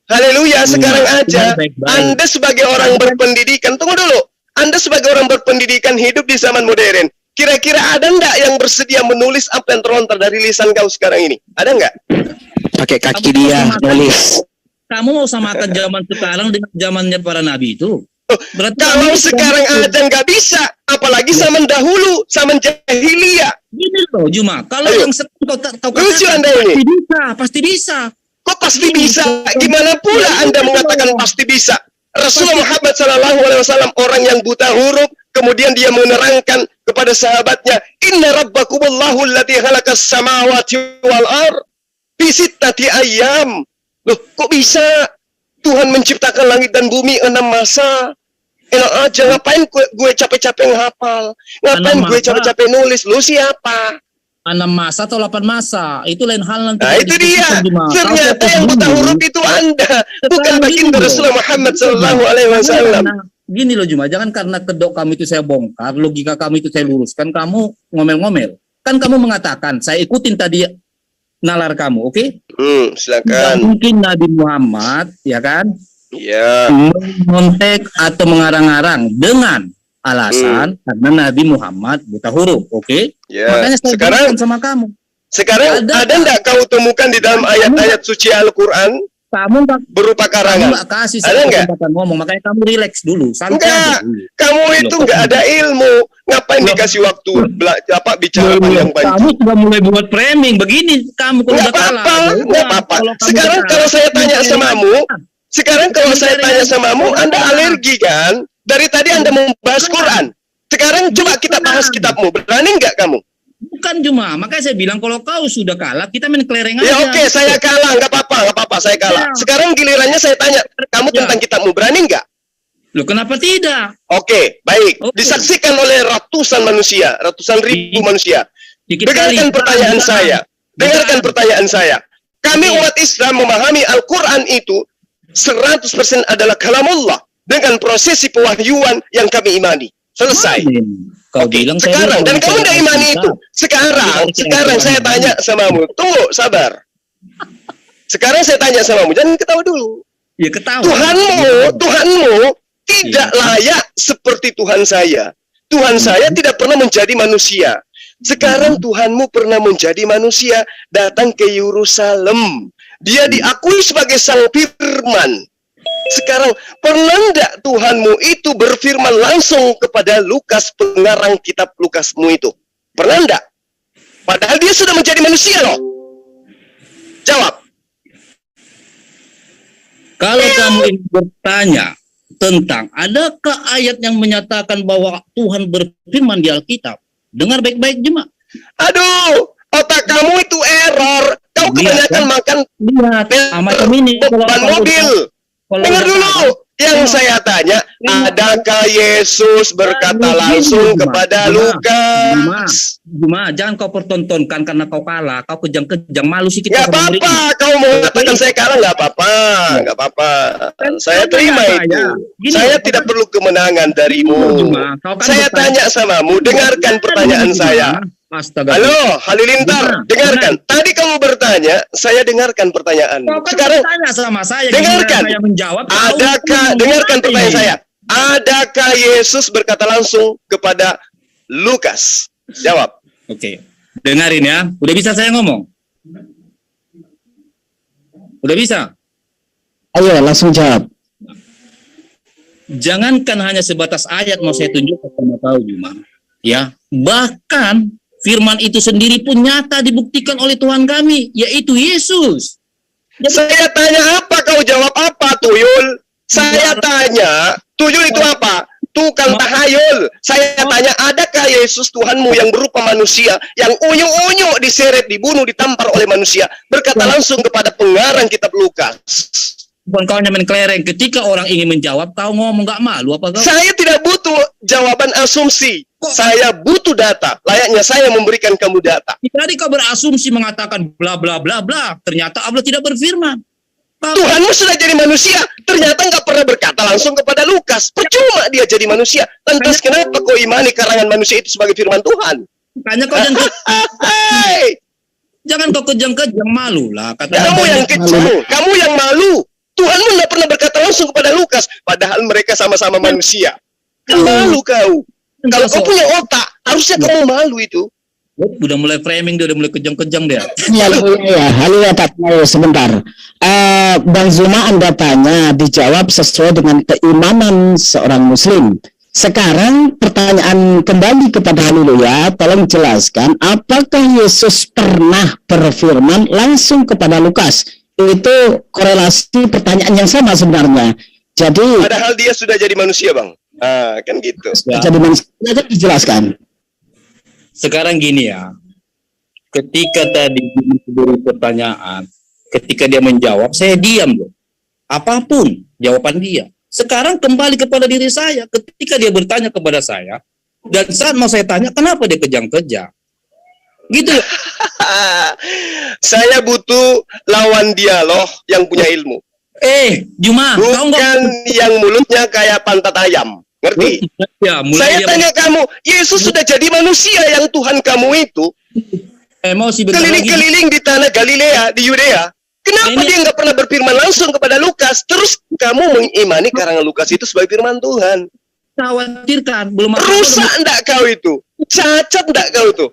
[SPEAKER 2] Haleluya, sekarang aja.
[SPEAKER 3] Baik-baik.
[SPEAKER 2] Anda sebagai orang berpendidikan, tunggu dulu. Anda sebagai orang berpendidikan hidup di zaman modern. Kira-kira ada enggak yang bersedia menulis apa yang terlontar dari lisan kau sekarang ini? Ada enggak?
[SPEAKER 5] Pakai kaki dia nulis.
[SPEAKER 3] Kamu mau samakan zaman sekarang dengan zamannya para nabi itu? Berarti
[SPEAKER 2] Kalau
[SPEAKER 3] kamu
[SPEAKER 2] sekarang aja nggak bisa, apalagi zaman dahulu, zaman jahiliyah.
[SPEAKER 3] gini loh, Juma. Kalau
[SPEAKER 2] Ayo.
[SPEAKER 3] yang kau
[SPEAKER 2] Lucu
[SPEAKER 3] katakan,
[SPEAKER 2] Anda ini.
[SPEAKER 3] pasti bisa.
[SPEAKER 2] Kok pasti bisa? Gimana pula Anda mengatakan pasti bisa? Rasulullah Muhammad SAW orang yang buta huruf, kemudian dia menerangkan kepada sahabatnya, Inna rabbakumullahu alladhi khalaqas samawati wal ar fi sittati ayyam. Loh, kok bisa? Tuhan menciptakan langit dan bumi 6 masa. Enak aja, ngapain gue capek-capek ngehafal? Ngapain
[SPEAKER 3] 6
[SPEAKER 2] gue
[SPEAKER 3] masa.
[SPEAKER 2] capek-capek nulis? Lu siapa?
[SPEAKER 3] 6 masa atau 8 masa, itu lain hal nanti.
[SPEAKER 2] Nah itu dia. Ternyata yang buta huruf itu Anda, bukan baginda Rasulullah Muhammad Sallallahu Alaihi Wasallam.
[SPEAKER 3] Gini loh Juma, jangan karena kedok kamu itu saya bongkar, logika kamu itu saya luruskan, kamu ngomel-ngomel. Kan kamu mengatakan, saya ikutin tadi nalar kamu, oke? Nggak
[SPEAKER 2] Silakan.
[SPEAKER 3] mungkin Nabi Muhammad, ya kan,
[SPEAKER 2] Ya.
[SPEAKER 3] mengontek atau mengarang-arang dengan alasan karena Nabi Muhammad buta huruf, oke?
[SPEAKER 2] Ya.
[SPEAKER 3] Makanya saya
[SPEAKER 2] Sekarang
[SPEAKER 3] berikan sama kamu.
[SPEAKER 2] ada enggak kau temukan di dalam ayat-ayat suci Al-Qur'an
[SPEAKER 3] Kamu
[SPEAKER 2] berupa karangan?
[SPEAKER 3] nggak kasih
[SPEAKER 2] Ada
[SPEAKER 3] saya
[SPEAKER 2] nggak?
[SPEAKER 3] kesempatan ngomong, makanya kamu relax dulu, santai
[SPEAKER 2] Enggak.
[SPEAKER 3] aja dulu.
[SPEAKER 2] Kamu itu enggak ada ilmu. Ngapain dikasih waktu bicara panjang-panjang?
[SPEAKER 3] Kamu sudah mulai buat framing begini, kamu kalau
[SPEAKER 2] Enggak
[SPEAKER 3] udah kalah.
[SPEAKER 2] apa-apa,
[SPEAKER 3] ya
[SPEAKER 2] enggak
[SPEAKER 3] udah,
[SPEAKER 2] apa-apa.
[SPEAKER 3] kalau kamu
[SPEAKER 2] Sekarang
[SPEAKER 3] udah
[SPEAKER 2] kalau
[SPEAKER 3] kalah,
[SPEAKER 2] saya tanya
[SPEAKER 3] kamu
[SPEAKER 2] samamu, sekarang kalau saya tanya samamu, Anda
[SPEAKER 3] Kamu-
[SPEAKER 2] alergi kan? Dari tadi Anda membahas Quran. Sekarang coba kita bahas kitabmu. Berani enggak kamu?
[SPEAKER 3] bukan cuma, makanya saya bilang kalau kau sudah kalah, kita main kelereng aja.
[SPEAKER 2] Ya oke, saya kalah, nggak apa-apa, saya kalah.
[SPEAKER 3] Ya.
[SPEAKER 2] Sekarang gilirannya saya tanya, kamu
[SPEAKER 3] Ya.
[SPEAKER 2] tentang kitabmu berani nggak?
[SPEAKER 3] Loh kenapa tidak?
[SPEAKER 2] Oke, baik.
[SPEAKER 3] Oke.
[SPEAKER 2] Disaksikan oleh ratusan manusia, ratusan ribu manusia.
[SPEAKER 3] Dikit
[SPEAKER 2] Dengarkan
[SPEAKER 3] kali.
[SPEAKER 2] pertanyaan
[SPEAKER 3] Jangan.
[SPEAKER 2] saya. Dengarkan
[SPEAKER 3] Jangan.
[SPEAKER 2] pertanyaan saya. Kami
[SPEAKER 3] Oke.
[SPEAKER 2] umat Islam memahami Al-Quran itu 100% adalah kalamullah dengan prosesi pewahyuan yang kami imani. Selesai.
[SPEAKER 3] Kau
[SPEAKER 2] Oke,
[SPEAKER 3] bilang saya
[SPEAKER 2] sekarang dan
[SPEAKER 3] bilang
[SPEAKER 2] kamu
[SPEAKER 3] saya
[SPEAKER 2] tidak imani
[SPEAKER 3] bisa.
[SPEAKER 2] itu. Sekarang saya tanya samamu. Tunggu, sabar. Sekarang saya tanya samamu, jangan ketawa dulu.
[SPEAKER 3] Ya ketawa.
[SPEAKER 2] Tuhanmu tidak
[SPEAKER 3] Iya.
[SPEAKER 2] layak seperti Tuhan saya. Tuhan saya tidak pernah menjadi manusia. Sekarang Tuhanmu pernah menjadi manusia, datang ke Yerusalem. Dia diakui sebagai sang firman. Sekarang, pernah enggak Tuhanmu itu berfirman langsung kepada Lukas, pengarang kitab Lukasmu itu? Pernah enggak? Padahal dia sudah menjadi manusia loh. Jawab.
[SPEAKER 3] Kalau kamu ingin bertanya tentang adakah ayat yang menyatakan bahwa Tuhan berfirman di Alkitab, dengar baik-baik Jemaah.
[SPEAKER 2] Aduh, otak kamu itu error. Kau kebanyakan makan
[SPEAKER 3] Lihat, macam ini
[SPEAKER 2] ban mobil. Dengar dulu. Yang saya tanya, adakah Yesus berkata langsung kepada Lukas?
[SPEAKER 3] Jemaah, jangan kau pertontonkan karena kau kalah, kau kejang-kejang, malu sih kita.
[SPEAKER 2] Nggak apa-apa, kau mau mengatakan saya kalah nggak apa-apa, nggak apa-apa. Saya terima itu. Saya tidak perlu kemenangan darimu. Saya tanya samamu, dengarkan pertanyaan saya.
[SPEAKER 3] Astaga.
[SPEAKER 2] Halo, Halilintar, dengarkan. Tadi kamu bertanya, saya dengarkan pertanyaanmu. Sekarang
[SPEAKER 3] tanya sama saya,
[SPEAKER 2] dengarkan.
[SPEAKER 3] saya menjawab.
[SPEAKER 2] Dengarkan pertanyaan saya. Adakah Yesus berkata langsung kepada Lukas? Jawab.
[SPEAKER 3] Oke. Dengarin ya. Udah bisa saya ngomong? Udah bisa?
[SPEAKER 5] Ayo langsung jawab.
[SPEAKER 3] Jangankan hanya sebatas ayat mau saya tunjukkan sama kau Juma. Ya, bahkan firman itu sendiri pun nyata dibuktikan oleh Tuhan kami, yaitu Yesus.
[SPEAKER 2] Saya tanya apa, kau jawab apa, Tuyul? Saya tanya, Tuyul itu apa? Tukang tahayul. Saya tanya, adakah Yesus Tuhanmu yang berupa manusia, yang unyu-unyu diseret, dibunuh, ditampar oleh manusia, berkata langsung kepada pengarang kitab Lukas?
[SPEAKER 3] Bukan kau nyaman kelereng. Ketika orang ingin menjawab, kau ngomong gak malu apa kau?
[SPEAKER 2] Saya tidak butuh jawaban asumsi. Saya butuh data. Layaknya saya memberikan kamu data.
[SPEAKER 3] Tadi kau berasumsi mengatakan bla bla bla bla. Ternyata Allah tidak berfirman.
[SPEAKER 2] Tuhanmu sudah jadi manusia, ternyata nggak pernah berkata langsung kepada Lukas. Percuma dia jadi manusia. Lantas kenapa kau imani karangan manusia itu sebagai firman Tuhan?
[SPEAKER 3] Makanya kau jangan kau kejang-kejang, malu lah.
[SPEAKER 2] Kamu yang kejam, kamu yang malu. Tuhanmu tidak pernah berkata langsung kepada Lukas, padahal mereka sama-sama manusia. Kan malu kau. Kalau kau punya otak, harusnya kamu malu itu.
[SPEAKER 3] Udah mulai framing dia, udah mulai kejang-kejang dia.
[SPEAKER 5] Halo ya Pak, sebentar. Bang Zuma, Anda tanya dijawab sesuai dengan keimanan seorang Muslim. Sekarang pertanyaan kembali kepada Haleluya, tolong jelaskan apakah Yesus pernah berfirman langsung kepada Lukas? Itu korelasi pertanyaan yang sama sebenarnya. Jadi
[SPEAKER 2] padahal dia sudah jadi manusia, Bang. Kan gitu.
[SPEAKER 5] Jadi manusia, dijelaskan.
[SPEAKER 3] Sekarang gini ya, ketika tadi diberi pertanyaan, ketika dia menjawab, saya diam loh. Apapun jawaban dia. Sekarang kembali kepada diri saya, ketika dia bertanya kepada saya, dan saat mau saya tanya, kenapa dia kejang-kejang? Gitu loh.
[SPEAKER 2] Saya butuh lawan dialog yang punya ilmu.
[SPEAKER 3] Juma,
[SPEAKER 2] bukan yang mulutnya kayak pantat ayam. Ngerti?
[SPEAKER 3] Ya,
[SPEAKER 2] saya tanya kamu, Yesus sudah jadi manusia yang Tuhan kamu itu keliling-keliling di tanah Galilea, di Yudea. Kenapa dia nggak pernah berfirman langsung kepada Lukas? Terus kamu mengimani karangan Lukas itu sebagai firman Tuhan?
[SPEAKER 3] Khawatirkan, belum
[SPEAKER 2] rusak enggak kau itu? Cacat enggak kau itu?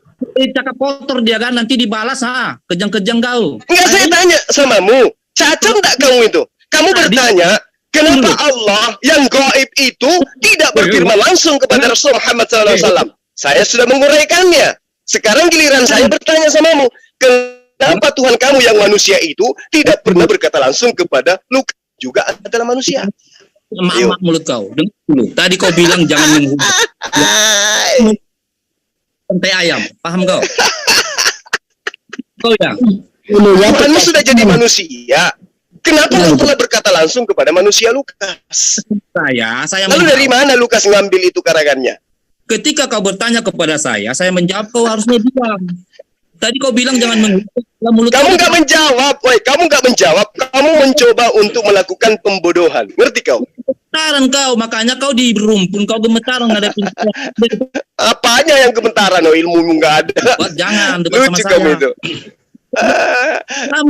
[SPEAKER 3] Cakap kotor dia kan, nanti dibalas kejang-kejang kau.
[SPEAKER 2] Enggak, saya tanya samamu, cacat enggak kamu itu? Kamu bertanya, kenapa Allah yang gaib itu tidak berfirman langsung kepada Rasul Muhammad SAW? Saya sudah menguraikannya. Sekarang giliran saya bertanya samamu, kenapa Tuhan kamu yang manusia itu tidak pernah berkata langsung kepada Lukas juga adalah manusia?
[SPEAKER 3] Mak mulut kau. Dengar dulu. Tadi kau bilang jangan menghubung. Pentai ayam, paham kau? Kau yang
[SPEAKER 2] Tuhanmu sudah jadi manusia. Kenapa kau pernah berkata langsung kepada manusia Lukas?
[SPEAKER 3] Saya
[SPEAKER 2] lalu dari mana Lukas ngambil itu karangannya?
[SPEAKER 3] Ketika kau bertanya kepada saya menjawab, kau harusnya bilang. Tadi kau bilang jangan mulut.
[SPEAKER 2] Kamu nggak menjawab, kamu nggak menjawab. Kamu mencoba untuk melakukan pembodohan. Ngerti kau?
[SPEAKER 3] Gemetaran kau, makanya kau di rumpun, kau gemetaran ngadepin.
[SPEAKER 2] Apanya yang gemetaran? Ilmu nggak ada.
[SPEAKER 3] Jangan
[SPEAKER 2] debat sama saya. Itu.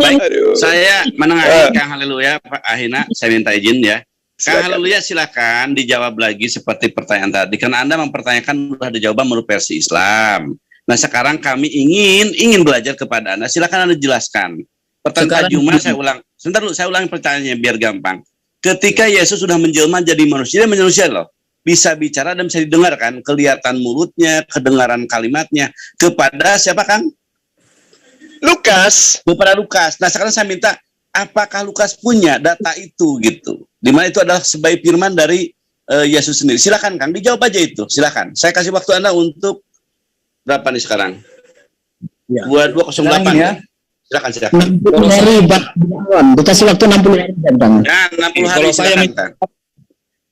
[SPEAKER 8] Baik, saya menengahi Kang Haleluya, Pak Ahina, saya minta izin ya. Kang Haleluya, silakan dijawab lagi seperti pertanyaan tadi. Karena Anda mempertanyakan sudah ada jawaban menurut versi Islam. Nah, sekarang kami ingin belajar kepada Anda. Silakan Anda jelaskan. Pertanyaan Juma saya ulang. Sebentar dulu, saya ulangi pertanyaannya biar gampang. Ketika Yesus sudah menjelma jadi manusia, dia manusia loh. Bisa bicara dan bisa didengarkan, kelihatan mulutnya, kedengaran kalimatnya. Kepada siapa, Kang?
[SPEAKER 2] Lukas.
[SPEAKER 8] Kepada Lukas. Nah, sekarang saya minta, apakah Lukas punya data itu gitu? Di mana itu adalah sebagai firman dari Yesus sendiri. Silakan, Kang, dijawab aja itu. Silakan. Saya kasih waktu Anda untuk berapa nih sekarang? Ya. 2208 ya. Silakan.
[SPEAKER 5] 60 hari, dikasih waktu 60 hari.
[SPEAKER 8] Ya, 60 hari.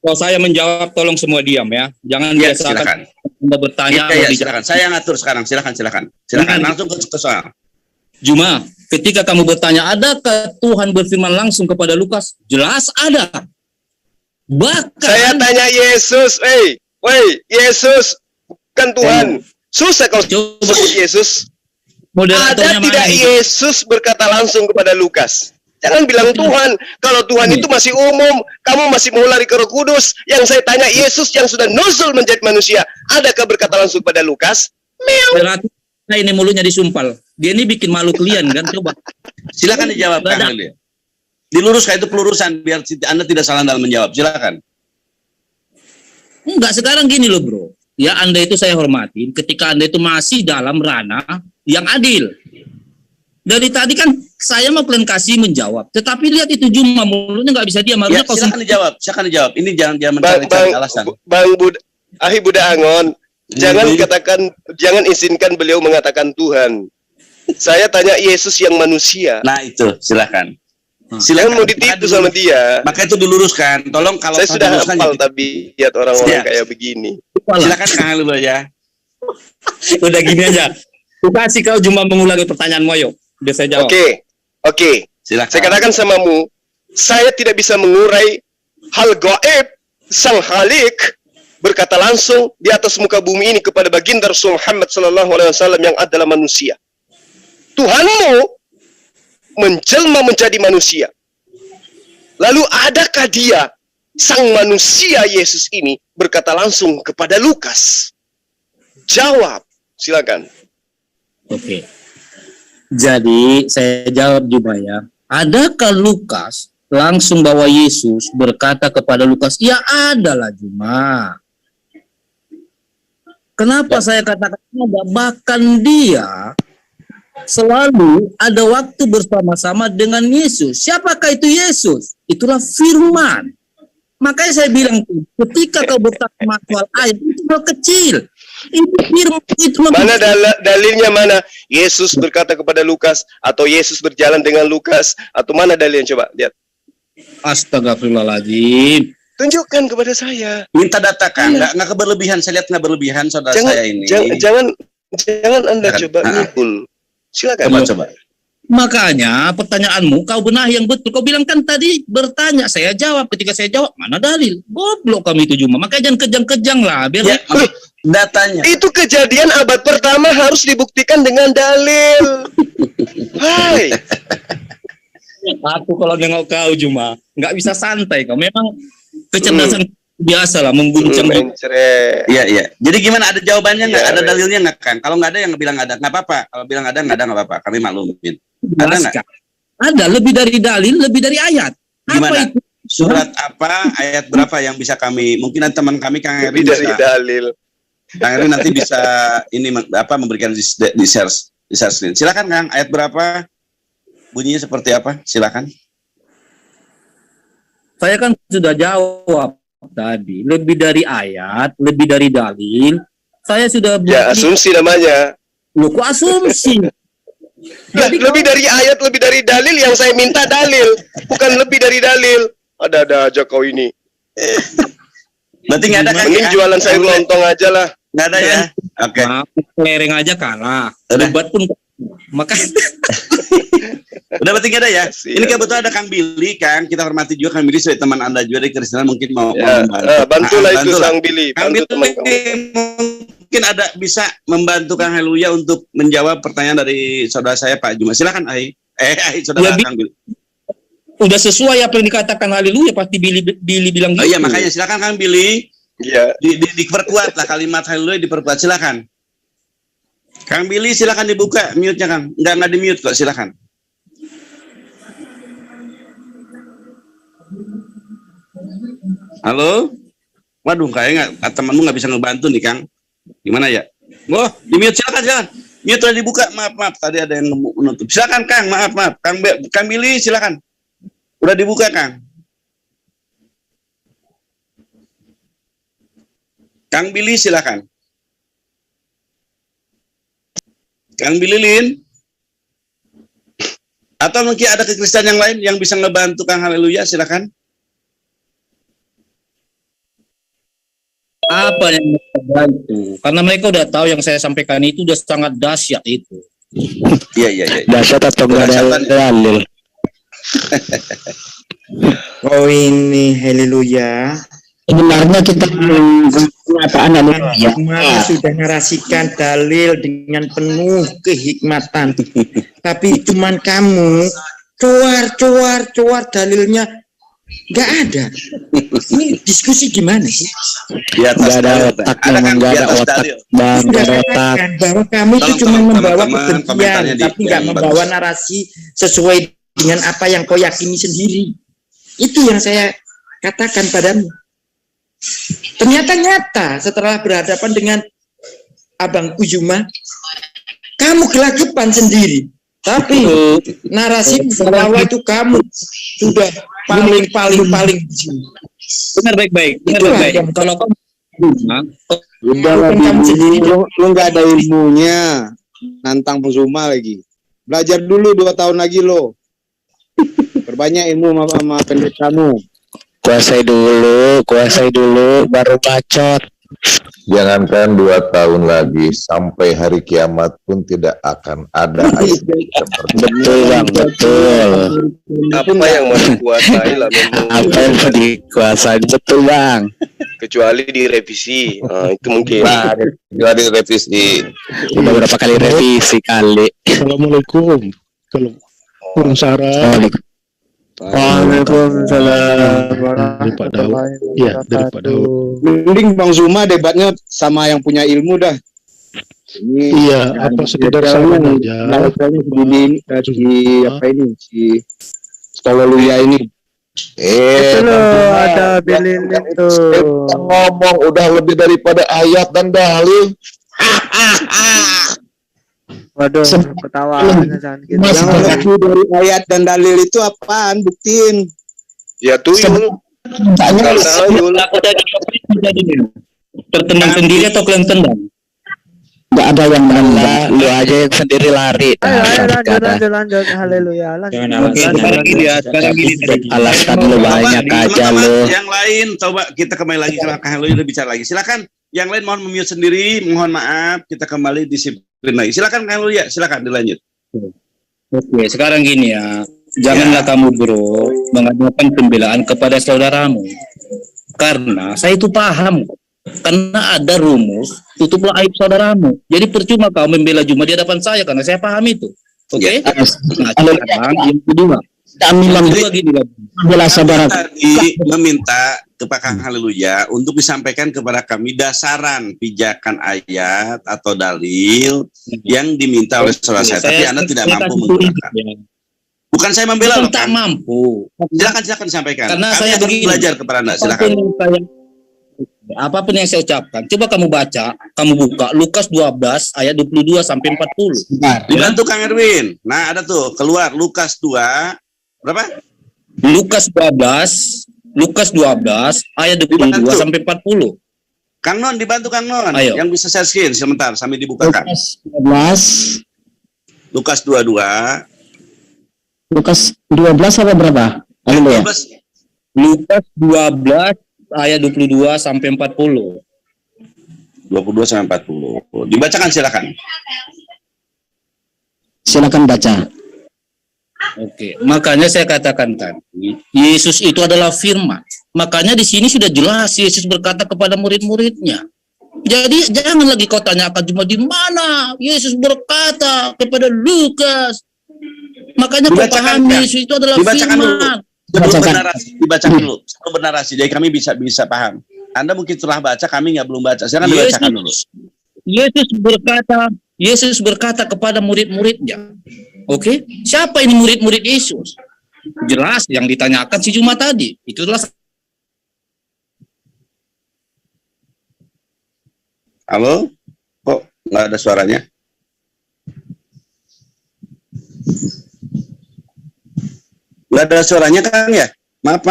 [SPEAKER 3] Kalau saya menjawab, tolong semua diam ya. Jangan
[SPEAKER 8] ya,
[SPEAKER 3] biasakan Anda bertanya.
[SPEAKER 8] Ya, silakan. Saya ngatur sekarang. Silakan. Langsung ke soal.
[SPEAKER 3] Juma, ketika kamu bertanya, adakah Tuhan berfirman langsung kepada Lukas? Jelas ada. Bahkan
[SPEAKER 2] saya tanya Yesus, Yesus bukan Tuhan. Susah kau sebut Yesus. Ada tidak Yesus berkata langsung kepada Lukas? Jangan bilang Tuhan. Kalau Tuhan itu masih umum, kamu masih mau lari ke Roh Kudus. Yang saya tanya Yesus yang sudah nuzul menjadi manusia, adakah berkata langsung kepada Lukas?
[SPEAKER 3] Berarti ini mulutnya disumpal. Dia ini bikin malu kalian kan? Coba.
[SPEAKER 8] Silakan dijawab, Kang Haleluya. Diluruskan itu pelurusan biar Anda tidak salah dalam menjawab. Silakan.
[SPEAKER 3] Enggak, sekarang gini loh, Bro. Ya, Anda itu saya hormatin ketika Anda itu masih dalam ranah yang adil. Dari tadi kan saya mau kalian kasih menjawab, tetapi lihat itu Juma mulutnya nggak bisa diam.
[SPEAKER 8] Ya, silakan dijawab. Ini jangan mencari alasan.
[SPEAKER 2] Bang Ahi Buddha Angon, jangan izinkan beliau mengatakan Tuhan. Saya tanya Yesus yang manusia.
[SPEAKER 8] Nah itu, silakan.
[SPEAKER 2] Silakan mau ditipu sama dia.
[SPEAKER 8] Maka itu diluruskan. Tolong kalau
[SPEAKER 2] saya sudah hafal tapi lihat orang-orang kayak begini.
[SPEAKER 8] Silakan Kang Haleluya.
[SPEAKER 3] Udah gini aja. Aku kasih kau cuma mengulangi pertanyaan Moyo. Biar saya jawab.
[SPEAKER 2] Oke.
[SPEAKER 8] Silakan.
[SPEAKER 2] Saya katakan samamu, saya tidak bisa mengurai hal gaib Sang Khalik berkata langsung di atas muka bumi ini kepada baginda Rasul Muhammad SAW yang adalah manusia. Tuhanmu menjelma menjadi manusia. Lalu adakah dia, sang manusia Yesus ini, berkata langsung kepada Lukas? Jawab, silakan.
[SPEAKER 3] Oke. Jadi saya jawab juga ya. Adakah Lukas langsung bawa Yesus berkata kepada Lukas? Ya ada lah Juma. Kenapa saya katakan ada? Bahkan dia selalu ada waktu bersama-sama dengan Yesus. Siapakah itu Yesus? Itulah firman. Makanya saya bilang, ketika kau bertanya soal ayat, itu hal kecil. Itu firman, itu
[SPEAKER 2] Mana dalilnya mana? Yesus berkata kepada Lukas, atau Yesus berjalan dengan Lukas, atau mana dalilnya? Coba lihat.
[SPEAKER 3] Astagfirullahaladzim.
[SPEAKER 2] Tunjukkan kepada saya.
[SPEAKER 8] Minta data Kang, nggak keberlebihan. Saya lihat nggak berlebihan saudara saya ini.
[SPEAKER 2] Jangan Anda coba ngikul. Silakan.
[SPEAKER 8] Coba.
[SPEAKER 3] Makanya pertanyaanmu kau benahi yang betul. Kau bilang kan tadi bertanya, saya jawab. Ketika saya jawab, mana dalil? Goblok kami itu Juma. Makanya jangan kejang-kejang lah. Biar
[SPEAKER 8] Datanya.
[SPEAKER 2] Itu kejadian abad pertama harus dibuktikan dengan dalil. Hai.
[SPEAKER 3] Aku kalau nengok kau Juma, nggak bisa santai kau. Memang kecerdasan biasa lah mengguncang.
[SPEAKER 8] Iya. Jadi gimana? Ada jawabannya nggak? Ada dalilnya nggak Kang? Kalau nggak ada yang bilang ada, nggak apa-apa. Kalau bilang ada, nggak ada, nggak apa-apa. Kami maklumin. Ada nggak?
[SPEAKER 3] Ada, lebih dari dalil, lebih dari ayat.
[SPEAKER 8] Gimana?
[SPEAKER 3] Apa itu?
[SPEAKER 8] Surat apa? Ayat berapa yang bisa kami? Mungkin teman kami Kang Eri
[SPEAKER 2] Dari
[SPEAKER 8] bisa.
[SPEAKER 2] dalil.
[SPEAKER 8] Kang Eri nanti bisa ini memberikan di share screen. Silakan Kang. Ayat berapa? Bunyinya seperti apa? Silakan.
[SPEAKER 3] Saya kan sudah jawab tadi, lebih dari ayat, lebih dari dalil. Saya sudah
[SPEAKER 2] Ya, asumsi namanya.
[SPEAKER 3] Loh, kok asumsi?
[SPEAKER 2] Jadi lebih dari ayat, lebih dari dalil, yang saya minta dalil, bukan lebih dari dalil. Ada aja kau ini.
[SPEAKER 8] Berarti nggak ada kan?
[SPEAKER 2] Mending jualan sayur lontong aja lah.
[SPEAKER 8] Nggak ada ya? Oke.
[SPEAKER 3] Lereng aja kalah. Debat pun makanya.
[SPEAKER 8] Udah berarti nggak ada ya? Ini kebetulan ada Kang Billy, Kang. Kita hormati juga Kang Billy sebagai teman Anda juga dari Kristen, mungkin mau
[SPEAKER 2] bantulah itu Kang Billy.
[SPEAKER 8] Kang Billy mungkin ada bisa membantu Kang Haleluya untuk menjawab pertanyaan dari saudara saya Pak Juma. Silakan saudara Kang Billy.
[SPEAKER 3] Udah sesuai apa yang dikatakan Haleluya, pasti Billy bilang gitu.
[SPEAKER 8] Oh iya, makanya silakan Kang Billy.
[SPEAKER 2] Iya.
[SPEAKER 8] Diperkuat lah kalimat Haleluya, diperkuat. Silakan. Kang Billy silakan dibuka mute-nya Kang. Enggak di-mute kok, silakan. Halo? Waduh, kayaknya temanmu nggak bisa ngebantu nih, Kang. Gimana ya? Oh, di-mute, silakan. Mute udah dibuka, maaf. Tadi ada yang menutup. Silakan, Kang, maaf. Kang Billy, silakan. Udah dibuka, Kang. Kang Billy, silakan. Kang Billy Lin. Atau mungkin ada kekristenan yang lain yang bisa ngebantu Kang Haleluya, silakan.
[SPEAKER 3] Apa yang mereka bantu? Karena mereka udah tahu yang saya sampaikan itu udah sangat dahsyat itu.
[SPEAKER 8] Iya.
[SPEAKER 5] Dahsyat atau enggak ada dalil?
[SPEAKER 1] Oh ini haleluya.
[SPEAKER 5] Sebenarnya kita kenyataan haleluya.
[SPEAKER 1] Maka sudah narasikan dalil dengan penuh kehikmatan. Tapi cuman kamu cuar dalilnya nggak ada. Ini diskusi gimana sih?
[SPEAKER 8] Di atas
[SPEAKER 5] ada otak, nggak ada otak, bang, nggak ada otak.
[SPEAKER 1] Bahwa kamu itu cuma membawa
[SPEAKER 8] teman-teman,
[SPEAKER 1] kebencian,
[SPEAKER 8] komentarnya
[SPEAKER 1] tapi nggak membawa narasi sesuai dengan apa yang kau yakini sendiri. Itu yang saya katakan padamu. Ternyata nyata setelah berhadapan dengan Abang Ujuma, kamu gelagapan sendiri. Tapi narasi bahwa itu kamu sudah paling.
[SPEAKER 3] Benar baik-baik. Kalau kamu
[SPEAKER 10] lu nggak ada ilmunya, nantang Pusuma lagi. Belajar dulu 2 tahun lagi lo. Perbanyak ilmu sama pendekamu.
[SPEAKER 5] Kuasai dulu, baru bacot.
[SPEAKER 6] Jangankan 2 tahun lagi, sampai hari kiamat pun tidak akan ada ayat seperti
[SPEAKER 5] Betul bang, betul.
[SPEAKER 2] Apa yang mau dikuasai lah memang.
[SPEAKER 5] Apa yang mau dikuasai, betul bang.
[SPEAKER 2] Kecuali direvisi. Itu mungkin.
[SPEAKER 6] Nah, direvisi.
[SPEAKER 5] Udah berapa kali revisi kali.
[SPEAKER 9] Assalamualaikum. Kalau kurang sarah. Waalaikumsalam
[SPEAKER 6] Dari Pak Daud.
[SPEAKER 9] warahmatullahi
[SPEAKER 6] Iya, dari Pak Daud.
[SPEAKER 9] wabarakatuh.
[SPEAKER 10] Mending Bang Zuma debatnya sama yang punya ilmu dah. Ini
[SPEAKER 6] Iya, apa sekedar saran aja.
[SPEAKER 10] Misalnya si apa ini si Stololuya ini.
[SPEAKER 9] Itu loh, ada bililin tuh.
[SPEAKER 6] Ngomong udah lebih daripada ayat dan dalil.
[SPEAKER 9] Waduh, ketawanya jangan gitu.
[SPEAKER 10] Yang lebih dari ayat dan dalil itu apaan? Buktiin.
[SPEAKER 2] Ya tuyul. Tuyul.
[SPEAKER 3] Tertendang sendiri atau kalian tendang?
[SPEAKER 5] Nggak ada yang menendang, lu aja yang sendiri lari.
[SPEAKER 9] Ayo lanjut. Haleluya. Lanjut.
[SPEAKER 3] Sekarang gini ya, sekarang gini.
[SPEAKER 5] Alasan lu banyak aja
[SPEAKER 8] Teman-teman
[SPEAKER 5] lu.
[SPEAKER 8] yang lain, coba kita kembali lagi sama Kang Haleluya bicara lagi. Silakan. Yang lain mohon mute sendiri, mohon maaf, kita kembali disiplin lagi. Silakan Kang Haleluya, silakan dilanjut.
[SPEAKER 3] Oke, sekarang gini ya. Janganlah kamu bro mengadakan pembelaan kepada saudaramu. Karena saya itu paham. Karena ada rumus tutuplah aib saudaramu. Jadi percuma kau membela Juma di hadapan saya karena saya paham itu. Oke? Nah, sekarang yang kedua. Yang kedua gini lagi.
[SPEAKER 5] Bela saudara.
[SPEAKER 8] Tadi meminta kepada Kang Haleluya untuk disampaikan kepada kami dasaran pijakan ayat atau dalil yang diminta oleh saudara saya. Tapi Anda tidak mampu menggunakan. Bukan saya membela loh,
[SPEAKER 3] tak
[SPEAKER 8] Kang.
[SPEAKER 3] mampu.
[SPEAKER 8] Silakan disampaikan.
[SPEAKER 3] Karena
[SPEAKER 8] Kami
[SPEAKER 3] saya
[SPEAKER 8] akan
[SPEAKER 3] begini.
[SPEAKER 8] belajar kepada Anda. Silakan.
[SPEAKER 3] Apapun yang saya ucapkan, coba kamu baca, kamu buka Lukas 12 ayat 22 sampai 40.
[SPEAKER 8] Dibantu Kang Erwin. Nah, ada tuh keluar Lukas 2 berapa?
[SPEAKER 3] Lukas 12 ayat 22
[SPEAKER 8] Dibantu.
[SPEAKER 3] sampai 40.
[SPEAKER 8] Kang Non, dibantu Kang Non.
[SPEAKER 3] Ayo.
[SPEAKER 8] Yang bisa share screen sebentar sambil dibukakan.
[SPEAKER 5] Lukas 12.
[SPEAKER 8] Lukas 22.
[SPEAKER 5] Lukas 12 apa berapa? Halo ya.
[SPEAKER 8] 12.
[SPEAKER 3] Lukas 12 ayat 22 sampai 40.
[SPEAKER 8] 22 sampai 40. Dibacakan silakan.
[SPEAKER 5] Silakan baca.
[SPEAKER 3] Oke, makanya saya katakan tadi, Yesus itu adalah firman. Makanya di sini sudah jelas Yesus berkata kepada murid-muridnya. Jadi jangan lagi kau tanyakan cuma di mana Yesus berkata kepada Lukas. Makanya kau
[SPEAKER 8] Dibacakan,
[SPEAKER 3] pahami
[SPEAKER 8] Kang.
[SPEAKER 3] Yesus itu adalah
[SPEAKER 8] Dibacakan dulu.
[SPEAKER 3] firman.
[SPEAKER 8] Sebelum bernarasi, dibacakan dulu. Sebelum bernarasi, jadi kami bisa paham. Anda mungkin telah baca, kami nggak belum baca. Silakan dibacakan dulu.
[SPEAKER 3] Yesus berkata kepada murid-muridnya. Oke, siapa ini murid-murid Yesus? Jelas yang ditanyakan si Juma tadi. Itu adalah
[SPEAKER 8] Halo? Kok nggak ada suaranya? Nggak ada suaranya Kang ya? Maaf.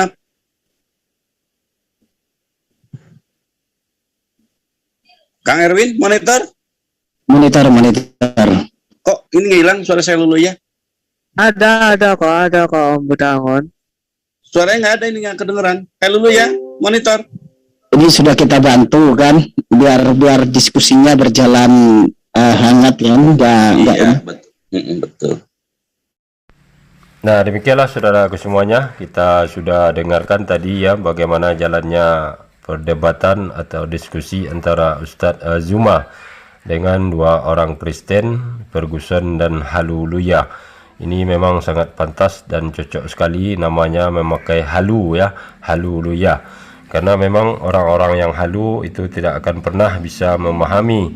[SPEAKER 8] Kang Erwin, monitor?
[SPEAKER 5] Monitor.
[SPEAKER 8] Kok ini hilang suara saya dulu ya?
[SPEAKER 9] Ada kok Om Budangon.
[SPEAKER 8] Suaranya nggak ada, ini nggak kedengeran. Kayak dulu ya, monitor.
[SPEAKER 5] Ini sudah kita bantu kan biar diskusinya berjalan hangat ya.
[SPEAKER 8] Iya, betul.
[SPEAKER 4] Nah, demikianlah saudaraku semuanya, kita sudah dengarkan tadi ya bagaimana jalannya perdebatan atau diskusi antara Ustadz Zuma dengan dua orang Kristen, Ferguson dan Haleluya. Ini memang sangat pantas dan cocok sekali namanya memakai halu ya, Haleluya. Karena memang orang-orang yang halu itu tidak akan pernah bisa memahami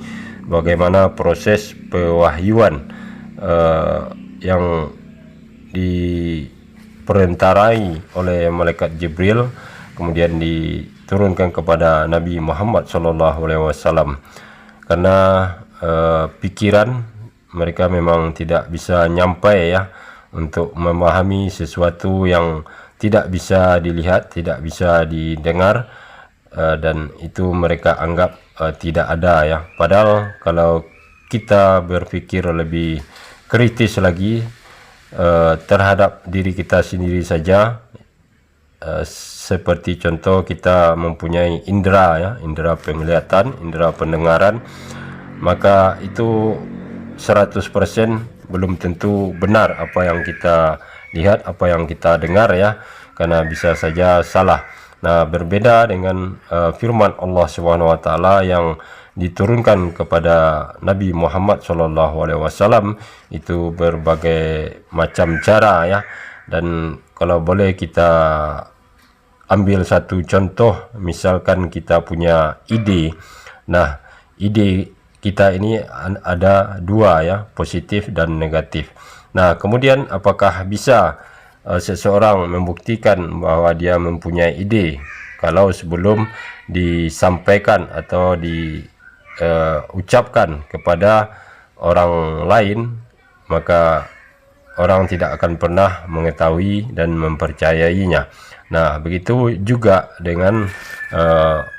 [SPEAKER 4] bagaimana proses pewahyuan yang diperenterai oleh malaikat Jibril kemudian diturunkan kepada Nabi Muhammad SAW. Karena pikiran mereka memang tidak bisa nyampai ya untuk memahami sesuatu yang tidak bisa dilihat, tidak bisa didengar, dan itu mereka anggap tidak ada ya. Padahal kalau kita berpikir lebih kritis lagi terhadap diri kita sendiri saja, seperti contoh kita mempunyai indera ya, indera penglihatan, indera pendengaran, maka itu 100% belum tentu benar apa yang kita lihat, apa yang kita dengar ya, karena bisa saja salah. Nah, berbeda dengan firman Allah SWT yang diturunkan kepada Nabi Muhammad SAW, itu berbagai macam cara ya, Dan kalau boleh kita ambil satu contoh, misalkan kita punya ide. Nah, ide kita ini ada dua ya, positif dan negatif. Nah, kemudian apakah bisa seseorang membuktikan bahwa dia mempunyai ide kalau sebelum disampaikan atau diucapkan kepada orang lain, maka orang tidak akan pernah mengetahui dan mempercayainya. Nah, begitu juga dengan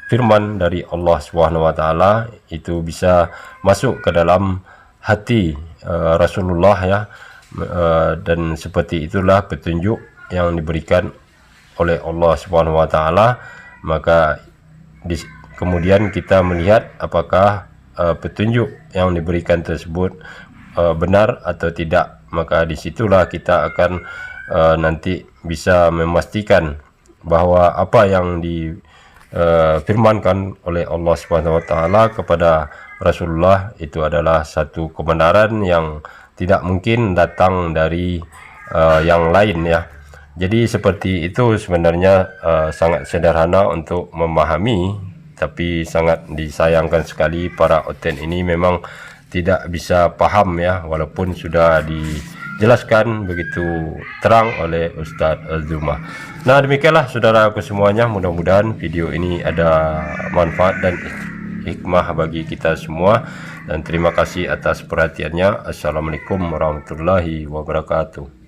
[SPEAKER 4] firman dari Allah Subhanahu wa taala, itu bisa masuk ke dalam hati Rasulullah ya, dan seperti itulah petunjuk yang diberikan oleh Allah Subhanahu wa taala. Maka kemudian kita melihat apakah petunjuk yang diberikan tersebut benar atau tidak. Maka disitulah kita akan nanti bisa memastikan bahwa apa yang difirmankan oleh Allah Subhanahu wa taala kepada Rasulullah itu adalah satu kebenaran yang tidak mungkin datang dari yang lain ya. Jadi seperti itu sebenarnya sangat sederhana untuk memahami, tapi sangat disayangkan sekali para oten ini memang tidak bisa paham ya, walaupun sudah dijelaskan begitu terang oleh Ustadz Zuma. Nah, demikianlah saudaraku semuanya, mudah-mudahan video ini ada manfaat dan hikmah bagi kita semua, dan terima kasih atas perhatiannya. Assalamualaikum warahmatullahi wabarakatuh.